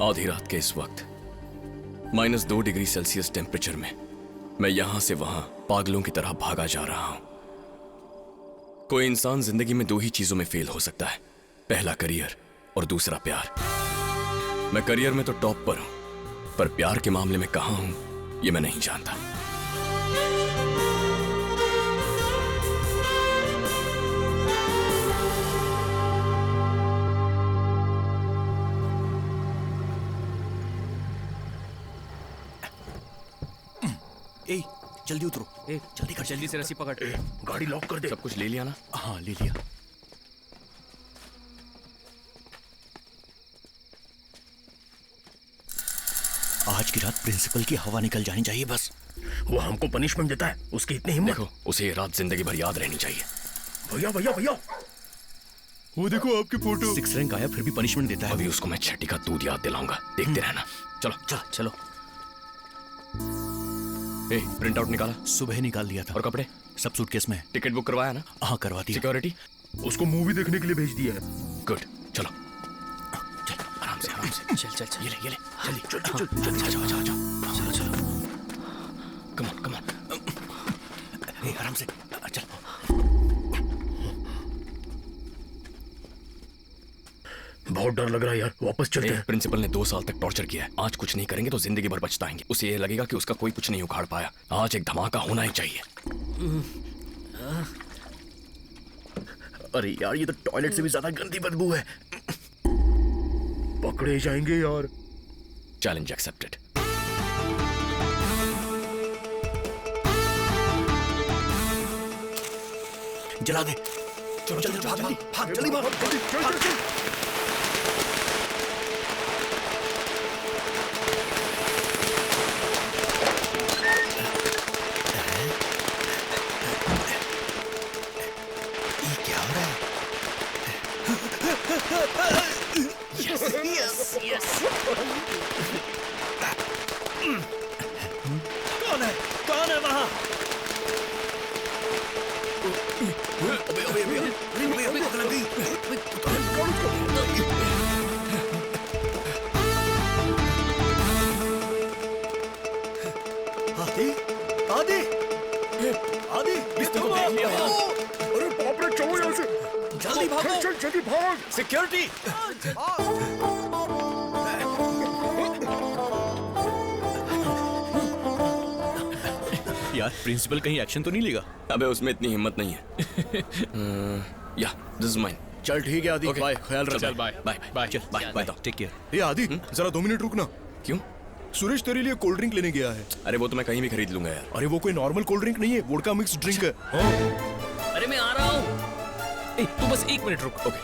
आधी रात के इस वक्त -2 डिग्री सेल्सियस टेम्परेचर में मैं यहां से वहां पागलों की तरह भागा जा रहा हूं। कोई इंसान जिंदगी में 2 ही चीजों में फेल हो सकता है, पहला करियर और दूसरा प्यार। मैं करियर में तो टॉप पर हूं, पर प्यार के मामले में कहां हूं ये मैं नहीं जानता। ए, जल्दी उतरो। ए, जल्दी कर, जल्दी से रस्सी पकड़। गाड़ी लॉक कर दे। सब कुछ ले लिया ना? हाँ, ले लिया। आज की रात प्रिंसिपल की हवा निकल जानी चाहिए बस। वो हमको पनिशमेंट देता है, उसकी इतनी हिम्मत। देखो, उसे ये रात जिंदगी भर याद रहनी चाहिए। भैया भैया भैया, वो देखो आपकी फोटो। 6 रैंक आया फिर भी पनिशमेंट देता है। अभी उसको मैं छठी का दूध याद दिलाऊंगा, देखते रहना। चलो चल चलो। प्रिंट आउट निकाला? सुबह निकाल लिया था। और कपड़े सब सूटकेस में। टिकट बुक करवाया ना? हाँ, करवा दिया। सिक्योरिटी? उसको मूवी देखने के लिए भेज दिया है। गुड, चलो चल, आराम से आराम से। चल चल चल। ये ले जल्दी। चल चल चल चल जाओ जाओ जाओ, चलो चलो। Come on come on. आराम से चल। बहुत डर लग रहा है यार, वापस चलते हैं। प्रिंसिपल ने 2 साल तक टॉर्चर किया है, आज कुछ नहीं करेंगे तो जिंदगी भर पछताएंगे। उसे ये लगेगा कि उसका कोई कुछ नहीं उखाड़ पाया। आज एक धमाका होना ही चाहिए। अरे यार, ये तो टॉयलेट से भी ज्यादा गंदी बदबू है। पकड़े जाएंगे यार। Challenge accepted. जला दे। चलो जल्दी भाग, जल्दी भाग, जल्दी भाग, जल्दी भाग। Yes, yes. कौन है वहाँ? आदि, आदि, आदि, इसने तो देख लिया। अरे बाप रे, चलो यहाँ से। जल्दी भागो। चल जल्दी भाग। सिक्योरिटी! यार, प्रिंसिपल कहीं एक्शन तो नहीं लेगा? अबे उसमें इतनी हिम्मत नहीं है। या दिस इज माइन। चल ठीक है आदि, Okay. बाय, ख्याल रख। चल, बाय बाय बाय। चल बाय बाय। Take care. ये आदि, जरा 2 मिनट रुकना। क्यों? सुरेश तेरे लिए कोल्ड ड्रिंक लेने गया है। अरे वो तो मैं कहीं भी खरीद लूंगा यार। अरे वो कोई नॉर्मल कोल्ड ड्रिंक नहीं है, वोडका मिक्स ड्रिंक है। हाँ। अरे मैं आ रहा हूँ। तू बस 1 मिनट रुक। ओके।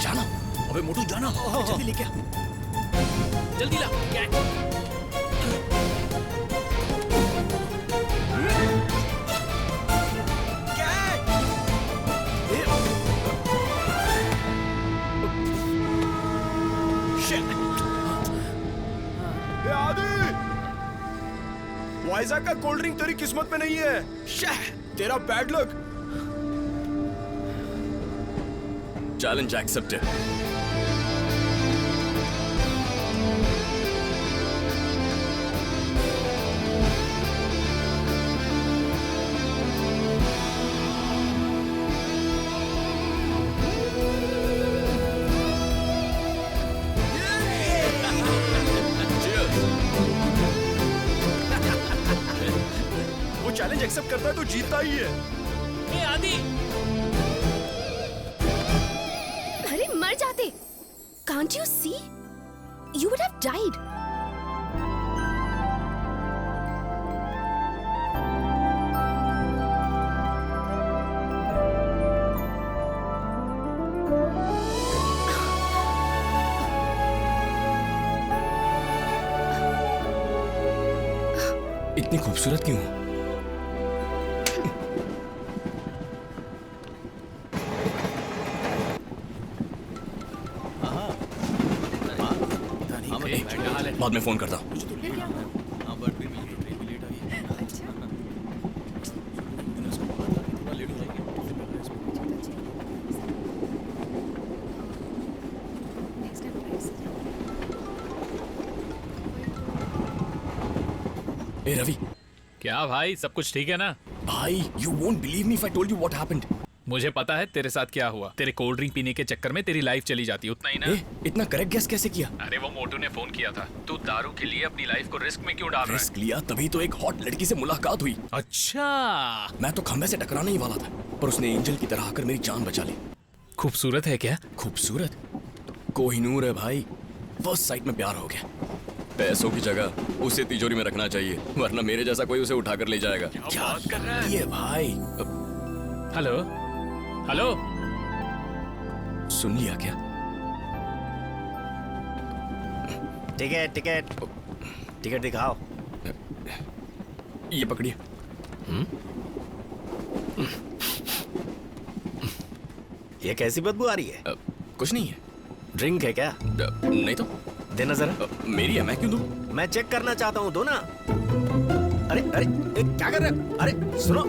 जाना। अबे मोटू जाना, जल्दी लेके आ। जल्दी ला। वाइज़ाग का कोल्ड ड्रिंक तेरी किस्मत में नहीं है। तेरा बैड लक। Challenge accepted. वो चैलेंज एक्सेप्ट करता है तो जीतता ही है। ए आदि, अरे मर जाते। Can't you see? You would have died. इतनी खूबसूरत क्यों हो? बाद में फोन करता हूँ। ए रवि, क्या भाई, सब कुछ ठीक है ना? भाई you won't believe me if I told you what happened. मुझे पता है तेरे साथ क्या हुआ। तेरे कोल्ड ड्रिंक पीने के चक्कर में तेरी लाइफ चली जाती, उतना ही ना? ए, इतना करेक्ट गेस कैसे किया? अरे वो मोटू ने फोन किया था। तू दारू के लिए अपनी लाइफ को रिस्क में क्यों डाल रहा रिस्क लिया तभी तो एक हॉट लड़की से मुलाकात हुई। है? अच्छा, मैं तो खंबे से टकराने ही वाला था, पर उसने एंजल की तरह आकर मेरी जान बचा ली। खूबसूरत है क्या? खूबसूरत? कोहिनूर है भाई। फर्स्ट साइट में प्यार हो गया। पैसों की जगह उसे तिजोरी में रखना चाहिए, वरना मेरे जैसा कोई उसे उठाकर ले जाएगा। क्या बात कर रहा है? ये भाई हेलो हेलो, सुन लिया क्या? टिकट टिकट टिकट दिखाओ। ये पकड़िए। ये कैसी बदबू आ रही है? कुछ नहीं है। ड्रिंक है क्या? नहीं तो देना जरा। मेरी है, मैं क्यों दूं? मैं चेक करना चाहता हूँ, दो ना। अरे अरे क्या कर रहे हो? अरे सुनो,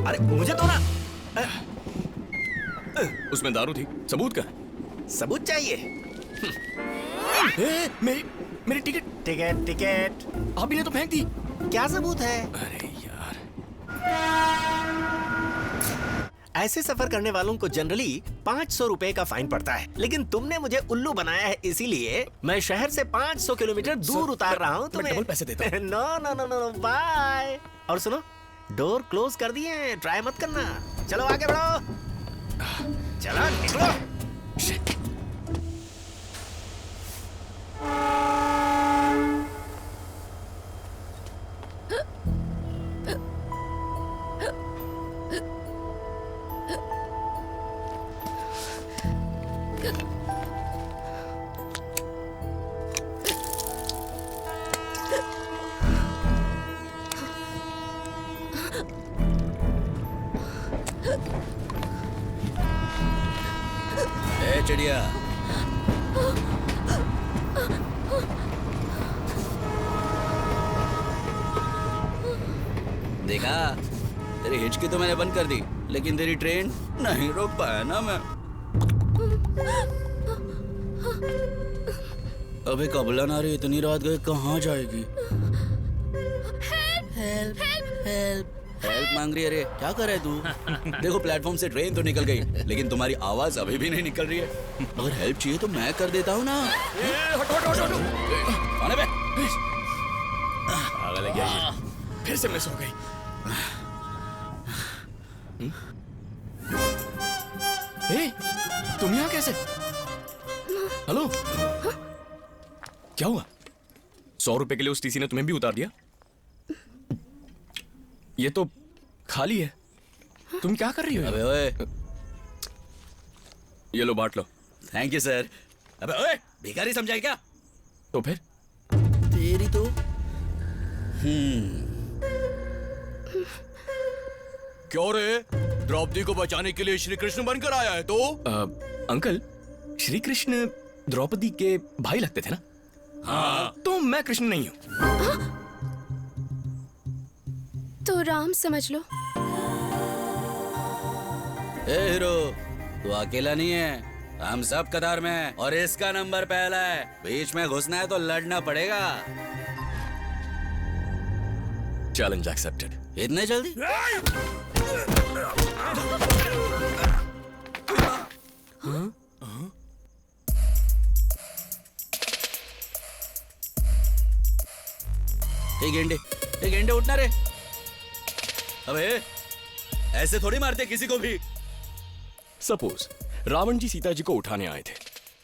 अरे मुझे दो ना। उसमें दारू थी, सबूत का? सबूत चाहिए? मेरी मेरी टिकट। टिकट टिकट आप ही ने तो फेंक दी। क्या सबूत है? अरे यार, ऐसे सफर करने वालों को जनरली 500 रुपए का फाइन पड़ता है, लेकिन तुमने मुझे उल्लू बनाया है, इसीलिए मैं शहर से 500 किलोमीटर दूर उतार रहा हूँ तुम्हें। डबल पैसे देता हूँ। No no no no, bye. और सुनो, डोर क्लोज कर दिए हैं, ट्राई मत करना। चलो आगे बढ़ो, चलो निकलो। Shit. ए चिड़िया, देखा, तेरी हिचकी तो मैंने बंद कर दी, लेकिन तेरी ट्रेन नहीं रोक पाया ना मैं। अबे कबला नारी, इतनी रात गए कहाँ जाएगी? हेल्प हेल्प हेल्प मांग रही है रे, क्या कर रहा है तू? देखो प्लेटफॉर्म से ट्रेन तो निकल गई, लेकिन तुम्हारी आवाज अभी भी नहीं निकल रही है। अगर हेल्प चाहिए तो मैं कर देता हूँ ना। आने बे। पागल है क्या ये? फिर से मिस हो गई। ए, तुम यहाँ कैसे? हेलो, क्या हुआ? 100 रुपए के लिए उस टीसी ने तुम्हें भी उतार दिया? ये तो खाली है। तुम क्या कर रही हो? अबे ओए, ये लो, बांट लो। Thank you sir. अबे ओए, भिखारी समझाई क्या? तो फिर तेरी तो क्यों रे, द्रौपदी को बचाने के लिए श्री कृष्ण बनकर आया है तो? अंकल, श्री कृष्ण द्रौपदी के भाई लगते थे ना? हाँ। तो मैं कृष्ण नहीं हूँ। तो राम समझ लो। ए हीरो, तू अकेला नहीं है, हम सब कतार में हैं और इसका नंबर पहला है। बीच में घुसना है तो लड़ना पड़ेगा। Challenge accepted. इतने जल्दी? ए गेंडे उठना रे। अबे ऐसे थोड़ी मारते किसी को भी। सपोज रावण जी सीता जी को उठाने आए थे,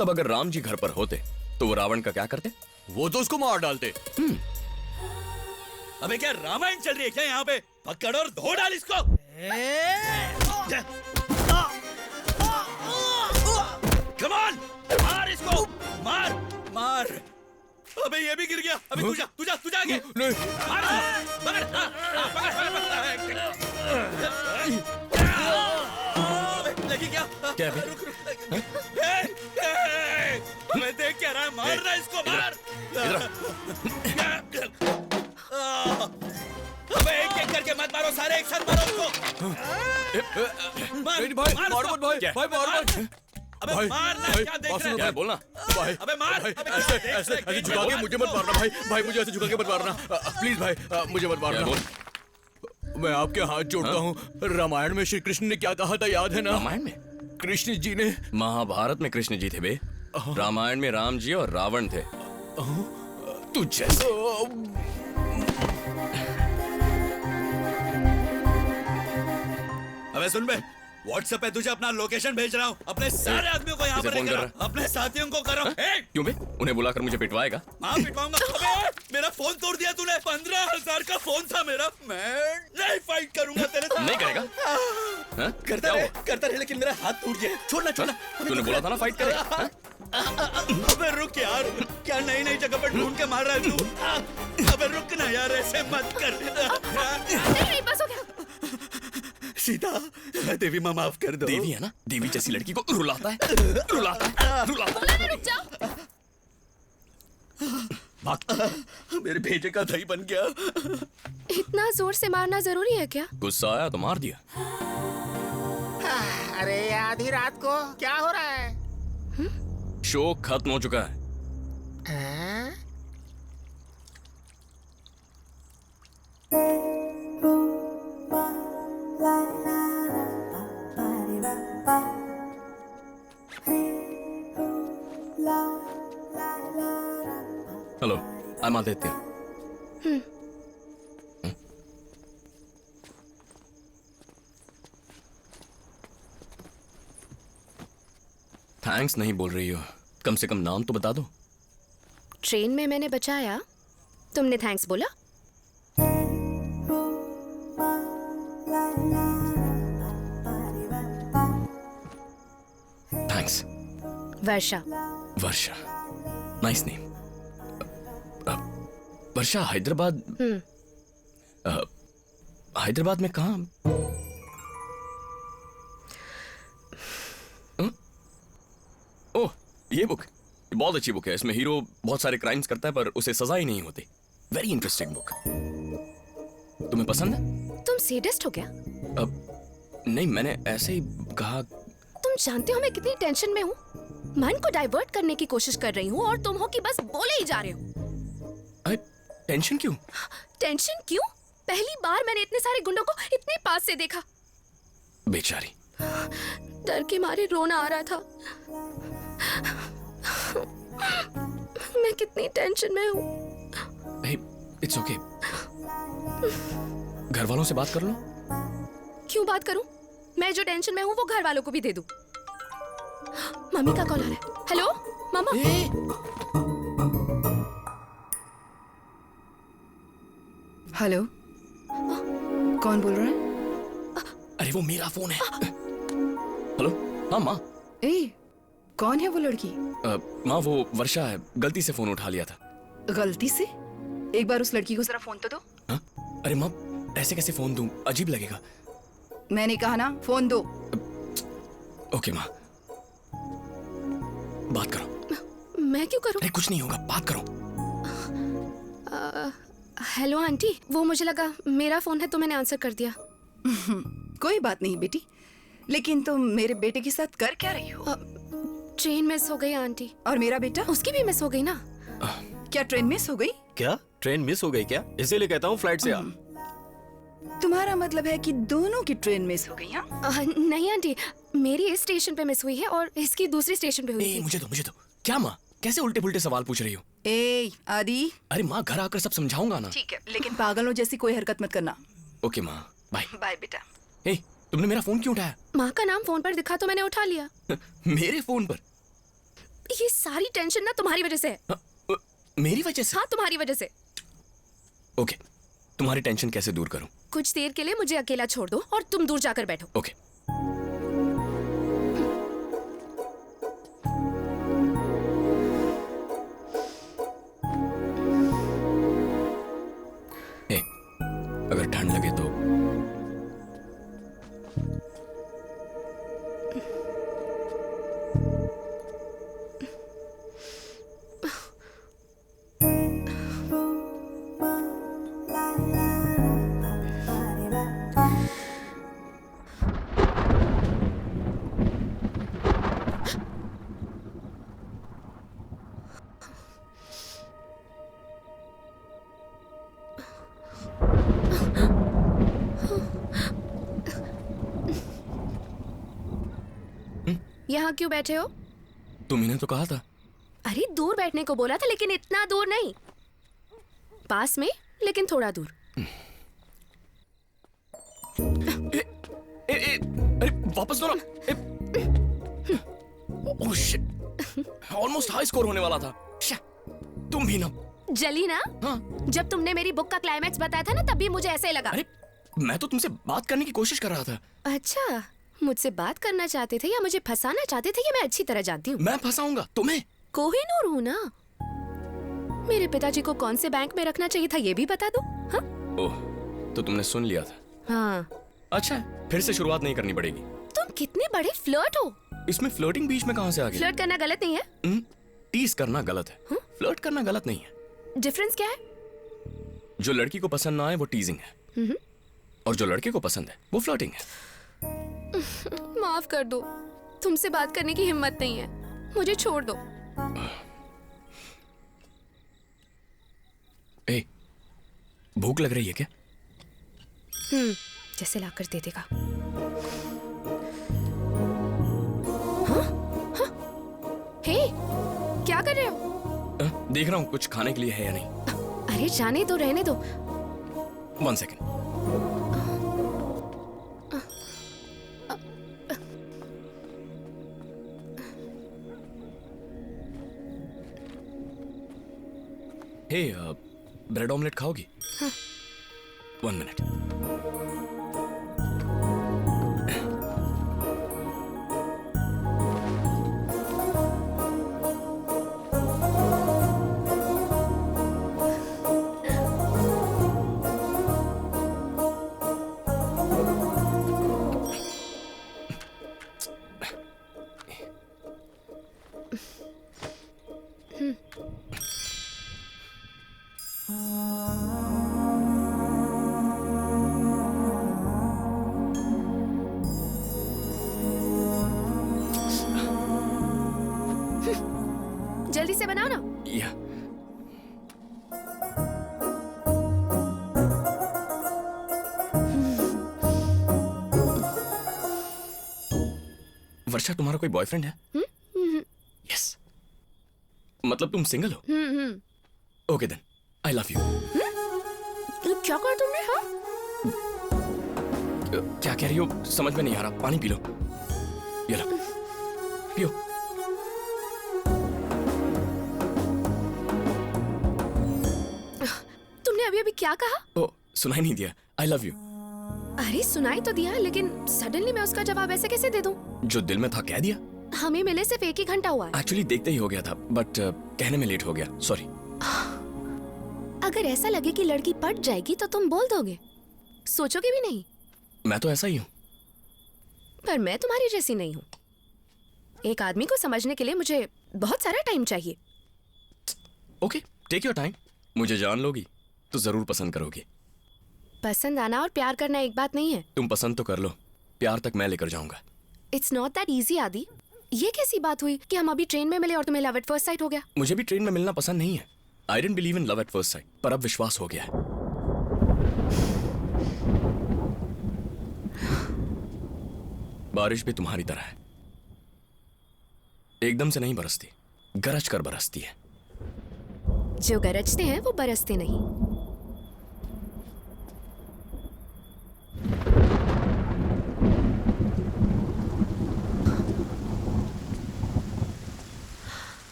तब अगर राम जी घर पर होते तो वो रावण का क्या करते? वो तो उसको मार डालते। अबे क्या रामायण चल रही है क्या यहाँ पे? पकड़ और धो डाल इसको। कम ऑन, मार इसको, मार मार। अबे ये भी गिर गया। अबे तू जा आगे। मार, पकड़, लगी क्या? क्या भी? मैं देख क्या रहा है, मार रहा है इसको, मार। अबे एक करके मत मारो, सारे एक साथ मारो उसको। भाई मारो मत भाई, भाई मारो मत। अबे भाई, मारना, भाई, क्या देख बात रहे सुनो हैं? क्या है, बोलना। भाई, अबे मार, भाई, अबे ऐसे क्या ऐसे देख रहे ऐसे हैं? झुका के मुझे मत मारना भाई, भाई मुझे ऐसे झुका के मत मारना, प्लीज भाई, मुझे मत क्या है, मारना। बोल। मैं आपके हाथ जोड़ता हूँ, रामायण में श्री कृष्ण ने क्या कहा था याद है ना? रामायण में? कृष्ण जी ने महाभारत में कृष्ण जी थे बे, रामायण में राम जी और रावण थे। तू जैसे अबे सुन बे, व्हाट्सएप पे तुझे अपना लोकेशन भेज रहा हूँ, अपने सारे आदमियों को यहाँ किसे पर फोन लेकर कर आ, रहा अपने साथियों को करो। ए, क्यों बे? उन्हें बुलाकर मुझे पिटवाएगा? हाँ पिटवाऊंगा। अबे मेरा फोन तोड़ दिया तूने, 15,000 का फोन था मेरा, मैं नहीं फाइट करूंगा तेरे साथ। नहीं करेगा? हाँ? क्या हुआ? करता रहे लेकिन मेरा हाथ टूट गया। छोड़ना छोड़ना। तूने बोला था ना फाइट करे। हाँ? अबे रुक यार, क्या नई नई जगह पर ढूंढ के मार रहा है तू? अबे रुक ना यार, ऐसे मत कर। नहीं बस हो गया। सीता, देवी माँ माफ कर दो। देवी है ना, देवी जैसी लड़की को रुलाता है, रुलाता है, रुलाता है। बोला ना रुक जाओ। भाग। मेरे भेजे का दही बन गया। इतना जोर से मारना जरूरी है क्या? गुस्सा आया तो मार दिया। अरे आधी रात को क्या हो रहा है? शो खत्म हो चुका है। हाँ? Hello, I am Aditya. Thanks नहीं बोल रही हो, कम से कम नाम तो बता दो। ट्रेन में मैंने बचाया, तुमने थैंक्स बोला? थैंक्स। वर्षा। वर्षा, नाइस नेम। वर्षा, हैदराबाद। हैदराबाद में कहाँ? ओह, ये बुक बहुत अच्छी बुक है। इसमें हीरो बहुत सारे क्राइम्स करता है पर उसे सजा ही नहीं होती। Very interesting book. तुम्हें पसंद है? तुम सेडिस्ट हो क्या? नहीं, मैंने ऐसे ही कहा। तुम जानते हो मैं कितनी टेंशन में हूँ। मन को डाइवर्ट करने की कोशिश कर रही हूँ और तुम हो कि बस बोले ही जा रहे हो। अरे टेंशन क्यों? टेंशन क्यों? पहली बार मैंने इतने सारे गुंडों को इतने पास से देखा। बेचारी। डर के मारे रोना आ रहा था। मैं कितनी टेंशन में हूँ। hey, it's okay. घर वालों से बात कर लो। क्यों बात करूं? मैं जो टेंशन में हूँ वो घर वालों को भी दे दूं। मम्मी का कॉल आ रहा है। हेलो मामा। हेलो, कौन बोल रहा है? अरे वो मेरा फोन है। हेलो। हाँ माँ। ए, कौन है वो लड़की? माँ वो वर्षा है, गलती से फोन उठा लिया था। गलती से? एक बार उस लड़की को जरा फोन तो दो। हाँ? अरे माँ ऐसे कैसे फोन दूं, अजीब लगेगा। मैंने कहा ना फोन दो। ओके माँ, बात करो। मैं क्यों करूं? अरे कुछ नहीं होगा, बात करो। हेलो आंटी, वो मुझे लगा मेरा फोन है तो मैंने आंसर कर दिया। कोई बात नहीं बेटी, लेकिन तुम मेरे बेटे के साथ कर क्या रही हो? ट्रेन मिस हो गई आंटी। और मेरा बेटा? उसकी भी मिस हो गई ना। क्या ट्रेन मिस हो गई? क्या ट्रेन मिस हो गई क्या? इसीलिए कहता हूँ फ्लाइट से आ। तुम्हारा मतलब है कि दोनों की ट्रेन मिस हो गई? हाँ, नहीं आंटी, मेरी इस स्टेशन पे मिस हुई है और इसकी दूसरी स्टेशन पे हुई ए, थी। मुझे दो। क्या माँ, कैसे उल्टे पुल्टे सवाल पूछ रही हो? ए आदि। अरे माँ घर आकर सब समझाऊंगा ना। ठीक है, लेकिन पागलों जैसी कोई हरकत मत करना। ओके माँ, बाय। बाय बेटा। ए, तुमने मेरा फोन क्यों उठाया? माँ का नाम फोन पर दिखा तो मैंने उठा लिया। मेरे फोन पर? ये सारी टेंशन ना तुम्हारी वजह से है। मेरी वजह से? हाँ, तुम्हारी वजह से। ओके, तुम्हारी टेंशन कैसे दूर करूं? कुछ देर के लिए मुझे अकेला छोड़ दो और तुम दूर जाकर बैठो। ओके। ए, अगर ठंड लगे तो यहाँ क्यों बैठे हो? तुम्ही तो कहा था। अरे दूर बैठने को बोला था, लेकिन इतना दूर नहीं, पास में लेकिन थोड़ा दूर। अरे वापस दो ना। Oh shit, almost high score होने वाला था। तुम भी ना। जली ना? हाँ। जब तुमने मेरी बुक का क्लाइमैक्स बताया था ना, तब भी मुझे ऐसे ही लगा। अरे मैं तो तुमसे बात करने की कोशिश कर रहा था। अच्छा, मुझसे बात करना चाहते थे या मुझे फंसाना चाहते थे, ये मैं अच्छी तरह जानती हूँ। मैं फंसाऊंगा तुम्हें? कोहिनूर हूँ ना। मेरे पिताजी को कौन से बैंक में रखना चाहिए था, ये भी बता दो। हाँ? ओह, तो तुमने सुन लिया था। हाँ। अच्छा, फिर से शुरुआत नहीं करनी पड़ेगी। तुम कितने बड़े फ्लर्ट हो। इसमें फ्लर्टिंग बीच में कहाँ से आ गई? फ्लर्ट करना गलत नहीं है। टीज करना गलत है। फ्लर्ट करना गलत नहीं है। डिफरेंस क्या है? जो लड़की को पसंद ना आए वो टीजिंग है, और जो लड़के को पसंद है वो फ्लर्टिंग है। माफ कर दो, तुमसे बात करने की हिम्मत नहीं है, मुझे छोड़ दो। ए, भूख लग रही है क्या? जैसे लाकर दे देगा। हे, क्या कर रहे हो? देख रहा हूँ कुछ खाने के लिए है या नहीं। अरे जाने दो, रहने दो। 1 सेकेंड। हे, ब्रेड ऑमलेट खाओगी? 1 मिनट। जल्दी से बनाओ ना। या वर्षा, तुम्हारा कोई बॉयफ्रेंड है? यस, मतलब तुम सिंगल हो? Okay then, I love you. क्या कर तुमने? हाँ, क्या कह रही हो समझ में नहीं आ रहा। पानी पी लो। ये लो, पियो। तुमने अभी अभी क्या कहा? ओ, सुनाई नहीं दिया? आई लव यू। अरे सुनाई तो दिया, लेकिन सडनली मैं उसका जवाब ऐसे कैसे दे दूं? जो दिल में था कह दिया। हमें मिले सिर्फ 1 ही घंटा हुआ है। एक्चुअली देखते ही हो गया था, बट कहने में लेट हो गया, सॉरी। अगर ऐसा लगे कि लड़की पट जाएगी तो तुम बोल दोगे, सोचोगे भी नहीं। मैं तो ऐसा ही हूँ। पर मैं तुम्हारी जैसी नहीं हूँ। एक आदमी को समझने के लिए मुझे बहुत सारा टाइम चाहिए। Okay, take your time. मुझे जान लोगी तो जरूर पसंद करोगी। पसंद आना और प्यार करना एक बात नहीं है। तुम पसंद तो कर लो, प्यार तक मैं लेकर जाऊंगा। इट्स नॉट दैट इजी आदि। ये कैसी बात हुई कि हम अभी ट्रेन में मिले और तुम्हें लव एट फर्स्ट साइट हो गया? मुझे भी ट्रेन में मिलना पसंद नहीं है। I didn't believe in love at first sight, पर अब विश्वास हो गया है। बारिश भी तुम्हारी तरह है, एकदम से नहीं बरसती, गरज कर बरसती है। जो गरजते हैं वो बरसते नहीं।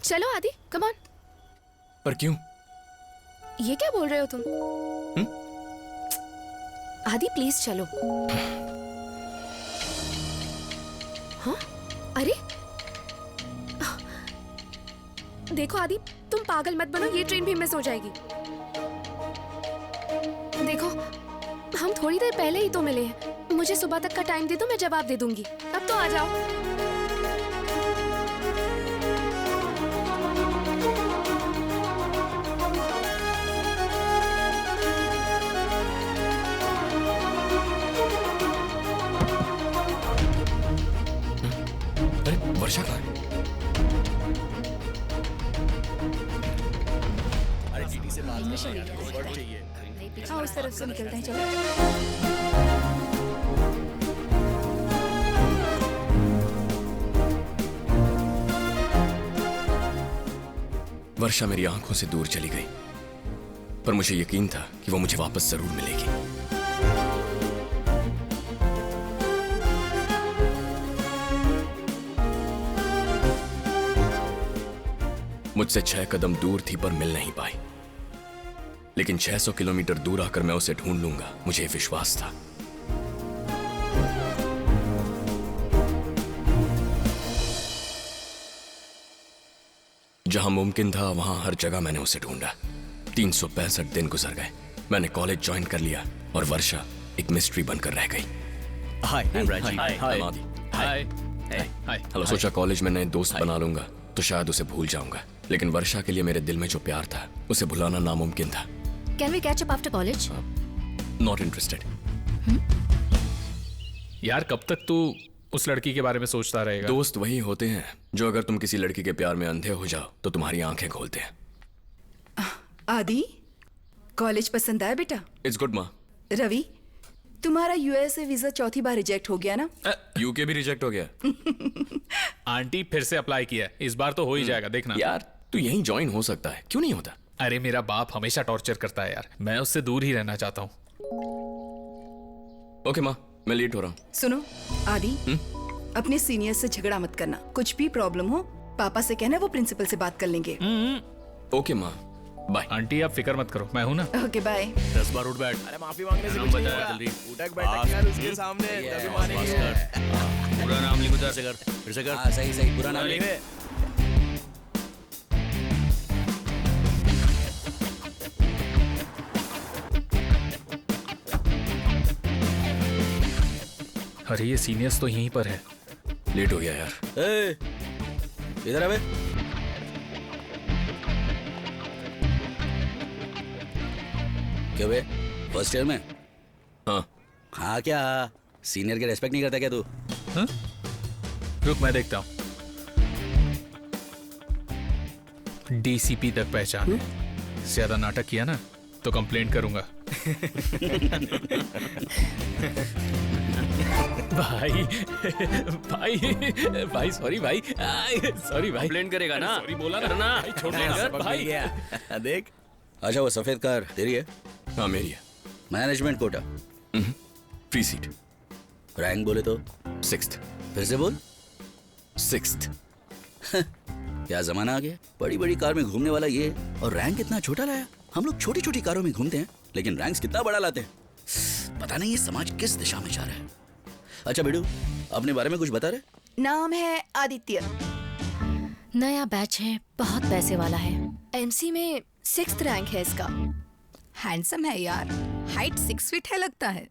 चलो आदि, कम ऑन। पर क्यों? ये क्या बोल रहे हो तुम? आदि प्लीज चलो। हाँ? अरे देखो आदि, तुम पागल मत बनो, ये ट्रेन भी मिस हो जाएगी। देखो, हम थोड़ी देर पहले ही तो मिले हैं। मुझे सुबह तक का टाइम दे दो, मैं जवाब दे दूंगी। अब तो आ जाओ। अरे वर्षा कहाँ है? हाँ, उस तरफ से निकलते हैं, चलो। वर्षा मेरी आंखों से दूर चली गई, पर मुझे यकीन था कि वो मुझे वापस जरूर मिलेगी। मुझसे 6 कदम दूर थी पर मिल नहीं पाई, लेकिन 600 किलोमीटर दूर आकर मैं उसे ढूंढ लूंगा, मुझे विश्वास था। जहां मुमकिन था वहां हर जगह मैंने उसे ढूंढा। 365 दिन गुजर गए, मैंने कॉलेज ज्वाइन कर लिया और वर्षा एक मिस्ट्री बनकर रह गई। हाय आई एम राजीव। I'm आदि। हाय हाय। हेलो। सोचा कॉलेज में नए दोस्त बना लूंगा तो शायद उसे भूल जाऊंगा, लेकिन वर्षा के लिए मेरे दिल में जो प्यार था उसे भुलाना नामुमकिन था। Can we catch up after college? Not interested. यार कब तक तू उस लड़की के बारे में सोचता रहेगा? दोस्त वही होते हैं जो अगर तुम किसी लड़की के प्यार में अंधे हो जाओ तो तुम्हारी आंखें खोलते हैं। आदि, कॉलेज पसंद आया बेटा? इट्स गुड माँ। रवि, तुम्हारा यूएसए वीजा चौथी बार रिजेक्ट हो गया ना? यूके भी रिजेक्ट हो गया। आंटी फिर से अप्लाई किया है, इस बार तो हो ही जाएगा, देखना। यार तू यहीं ज्वाइन हो सकता है, क्यों नहीं होता? अरे मेरा बाप हमेशा टॉर्चर करता है यार, मैं उससे दूर ही रहना चाहता हूँ। ओके माँ, मैं लेट हो रहा हूँ। सुनो आदि, अपने सीनियर से झगड़ा मत करना। कुछ भी प्रॉब्लम हो पापा से कहना, वो प्रिंसिपल से बात कर लेंगे। ओके माँ, बाय। आंटी आप फिक्र मत करो, मैं हूँ ना। Okay bye. 10 बार उठ बैठ। अरे माफी मांगने से कुछ नहीं होगा। उठक बैठक यार उसके सामने तभी मानेंगे। पूरा नाम लिख, उधर से कर, फिर से कर। हाँ सही सही, पूरा नाम लिख। अरे ये सीनियर्स तो यहीं पर है। लेट हो गया यार। ए, इधर आवे। क्या बे, फर्स्ट ईयर में? हाँ। हाँ क्या, सीनियर के रेस्पेक्ट नहीं करता क्या तू? हाँ? रुक मैं देखता हूँ। डीसीपी तक पहचान है। ज्यादा नाटक किया ना तो कंप्लेंट करूंगा। भाई भाई भाई सॉरी भाई, सॉरी भाई। कंप्लेंट करेगा ना? सॉरी बोला ना भाई, छोड़ सबक भाई। मिल गया। देख। अच्छा वो सफेद कार तेरी है? हाँ मेरी है। Management quota? Free seat. Rank बोले तो? 6th। फिर से बोल। 6th। क्या जमाना आ गया, बड़ी बड़ी कार में घूमने वाला ये, और रैंक इतना छोटा लाया। हम लोग छोटी छोटी कारों में घूमते हैं लेकिन रैंक्स कितना बड़ा लाते हैं। पता नहीं ये समाज किस दिशा में जा रहा है। अच्छा बेडू, अपने बारे में कुछ बता रहे? नाम है आदित्य। नया बैच है, बहुत पैसे वाला है। एमसी में 6th रैंक है इसका। हैंडसम है यार, हाइट 6 फीट है लगता है।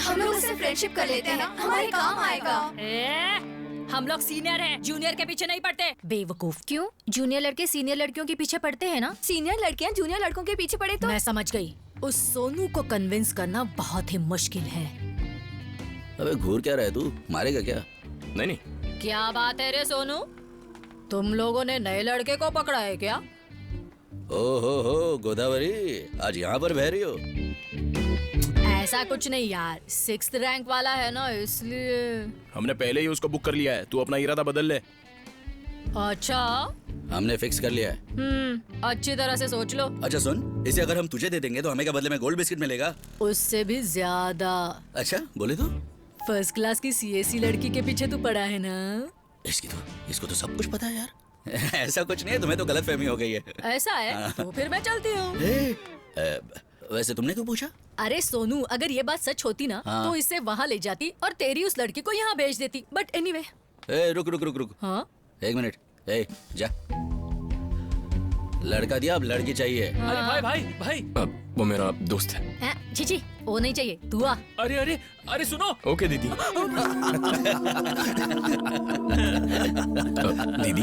हम लोग उससे फ्रेंडशिप कर लेते हैं ना, हमारे काम आएगा। हम लोग सीनियर हैं, जूनियर के पीछे नहीं पड़ते। बेवकूफ। क्यों? जूनियर लड़के सीनियर लड़कियों के पीछे पड़ते हैं ना। सीनियर लड़कियां जूनियर लड़कों के पीछे पड़े तो? मैं समझ गई। उस सोनू को कन्विंस करना बहुत ही मुश्किल है। अबे घूर क्या रहा है तू, मारेगा क्या? नहीं नहीं। क्या बात है रे सोनू, तुम लोगों ने नए लड़के को पकड़ा है क्या? हो गोदावरी, आज यहाँ पर बह रही हो? ऐसा कुछ नहीं यार, 6th रैंक वाला है ना इसलिए। हमने पहले ही उसको बुक कर लिया है, तू अपना इरादा बदल ले। अच्छा। हमने फिक्स कर लिया है। अच्छी तरह से सोच लो। अच्छा सुन, इसे अगर हम तुझे दे देंगे तो हमें क्या बदले में गोल्ड बिस्किट मिलेगा? उससे भी ज्यादा। अच्छा बोले तो? फर्स्ट क्लास की सीएससी लड़की के पीछे तू पड़ा है ना। इसको तो सब कुछ पता है यार। ऐसा कुछ नहीं है, तुम्हें तो गलतफहमी हो गई है। ऐसा है तो फिर मैं चलती हूँ। वैसे तुमने क्यों पूछा? अरे सोनू, अगर ये बात सच होती ना तो इसे वहाँ ले जाती और तेरी उस लड़की को यहाँ भेज देती। But anyway. रुक। हाँ? 1 मिनट। जा। लड़का दिया, अब लड़की चाहिए। अरे भाई भाई भाई। वो मेरा दोस्त है। जी वो नहीं चाहिए, तू आ। अरे अरे अरे सुनो। ओके दीदी। दीदी।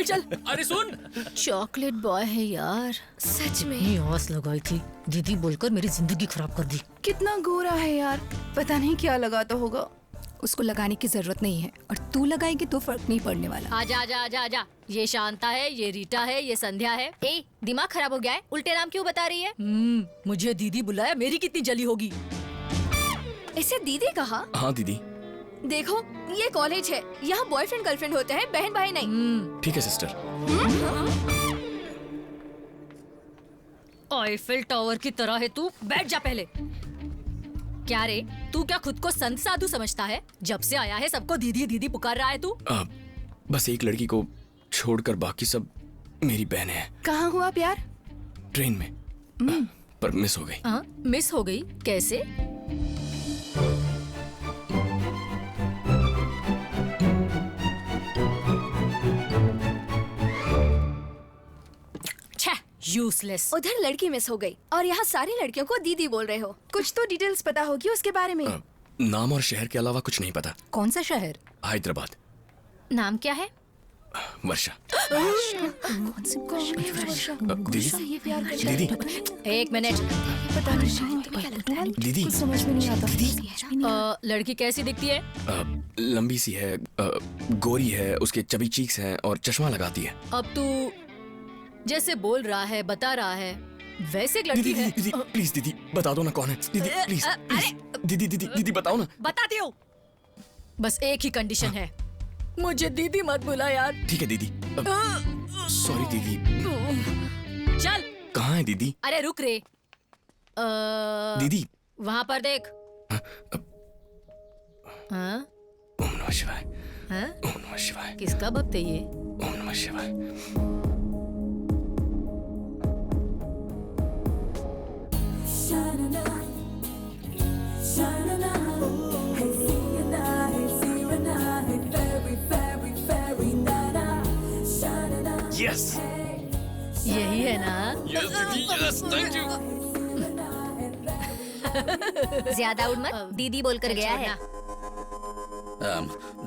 चल। अरे सुन। चॉकलेट बॉय है यार, सच में। ये आस लगाई थी, दीदी बोलकर मेरी जिंदगी खराब कर दी। कितना गोरा है यार, पता नहीं क्या लगाता होगा। उसको लगाने की जरूरत नहीं है, और तू लगाएगी तो फर्क नहीं पड़ने वाला। आजा। ये शांता है, ये रीटा है, ये संध्या है। ए, दिमाग खराब हो गया है? उल्टे नाम क्यों बता रही है? मुझे दीदी बुलाया, मेरी कितनी जली होगी। इसे दीदी कहा? हाँ दीदी। देखो ये कॉलेज है, यहाँ बॉयफ्रेंड गर्लफ्रेंड होते हैं, बहन भाई नहीं। ठीक है सिस्टर। ऑयफिल टावर की तरह है तू, बैठ जा पहले। क्या रे, तू क्या खुद को संत साधु समझता है? जब से आया है सबको दीदी दीदी पुकार रहा है तू। बस एक लड़की को छोड़कर बाकी सब मेरी बहन है। कहाँ हुआ प्यार? ट्रेन में, पर मिस हो गई। हाँ, मिस हो गई? कैसे? यूजलेस। उधर लड़की मिस हो गई और यहाँ सारी लड़कियों को दीदी बोल रहे हो। कुछ तो डिटेल्स पता होगी उसके बारे में। नाम और शहर के अलावा कुछ नहीं पता। कौन सा शहर? हैदराबाद। नाम क्या है? वर्षा। कौन सी दीदी ये प्यार कर दीदी एक मिनट। पता नहीं दीदी कुछ समझ में नहीं आता। लड़की कैसी दिखती है? लंबी सी है, गोरी है, उसके चबी चीक्स हैं और चश्मा लगाती है। अब तू जैसे बोल रहा है, बता रहा है, वैसे एक लड़की दीदी है। दीदी प्लीज दीदी बता दो ना कौन है। दीदी प्लीज दीदी दीदी दीदी बताओ ना। बताती हूँ। बस एक ही कंडीशन है, मुझे दीदी मत बुला यार। ठीक है दीदी। सॉरी दीदी। चल। कहाँ है दीदी? अरे रुक रे। दीदी वहाँ पर देख। हाँ? ओम नमः शिवाय। हाँ? ओम नमः शिवाय। किसका भक्त है ये? ओम नमः शिवाय। यस यही है ना? यस दीदी यस, थैंक यू। ज्यादा उड़ मत, दीदी बोलकर गया है।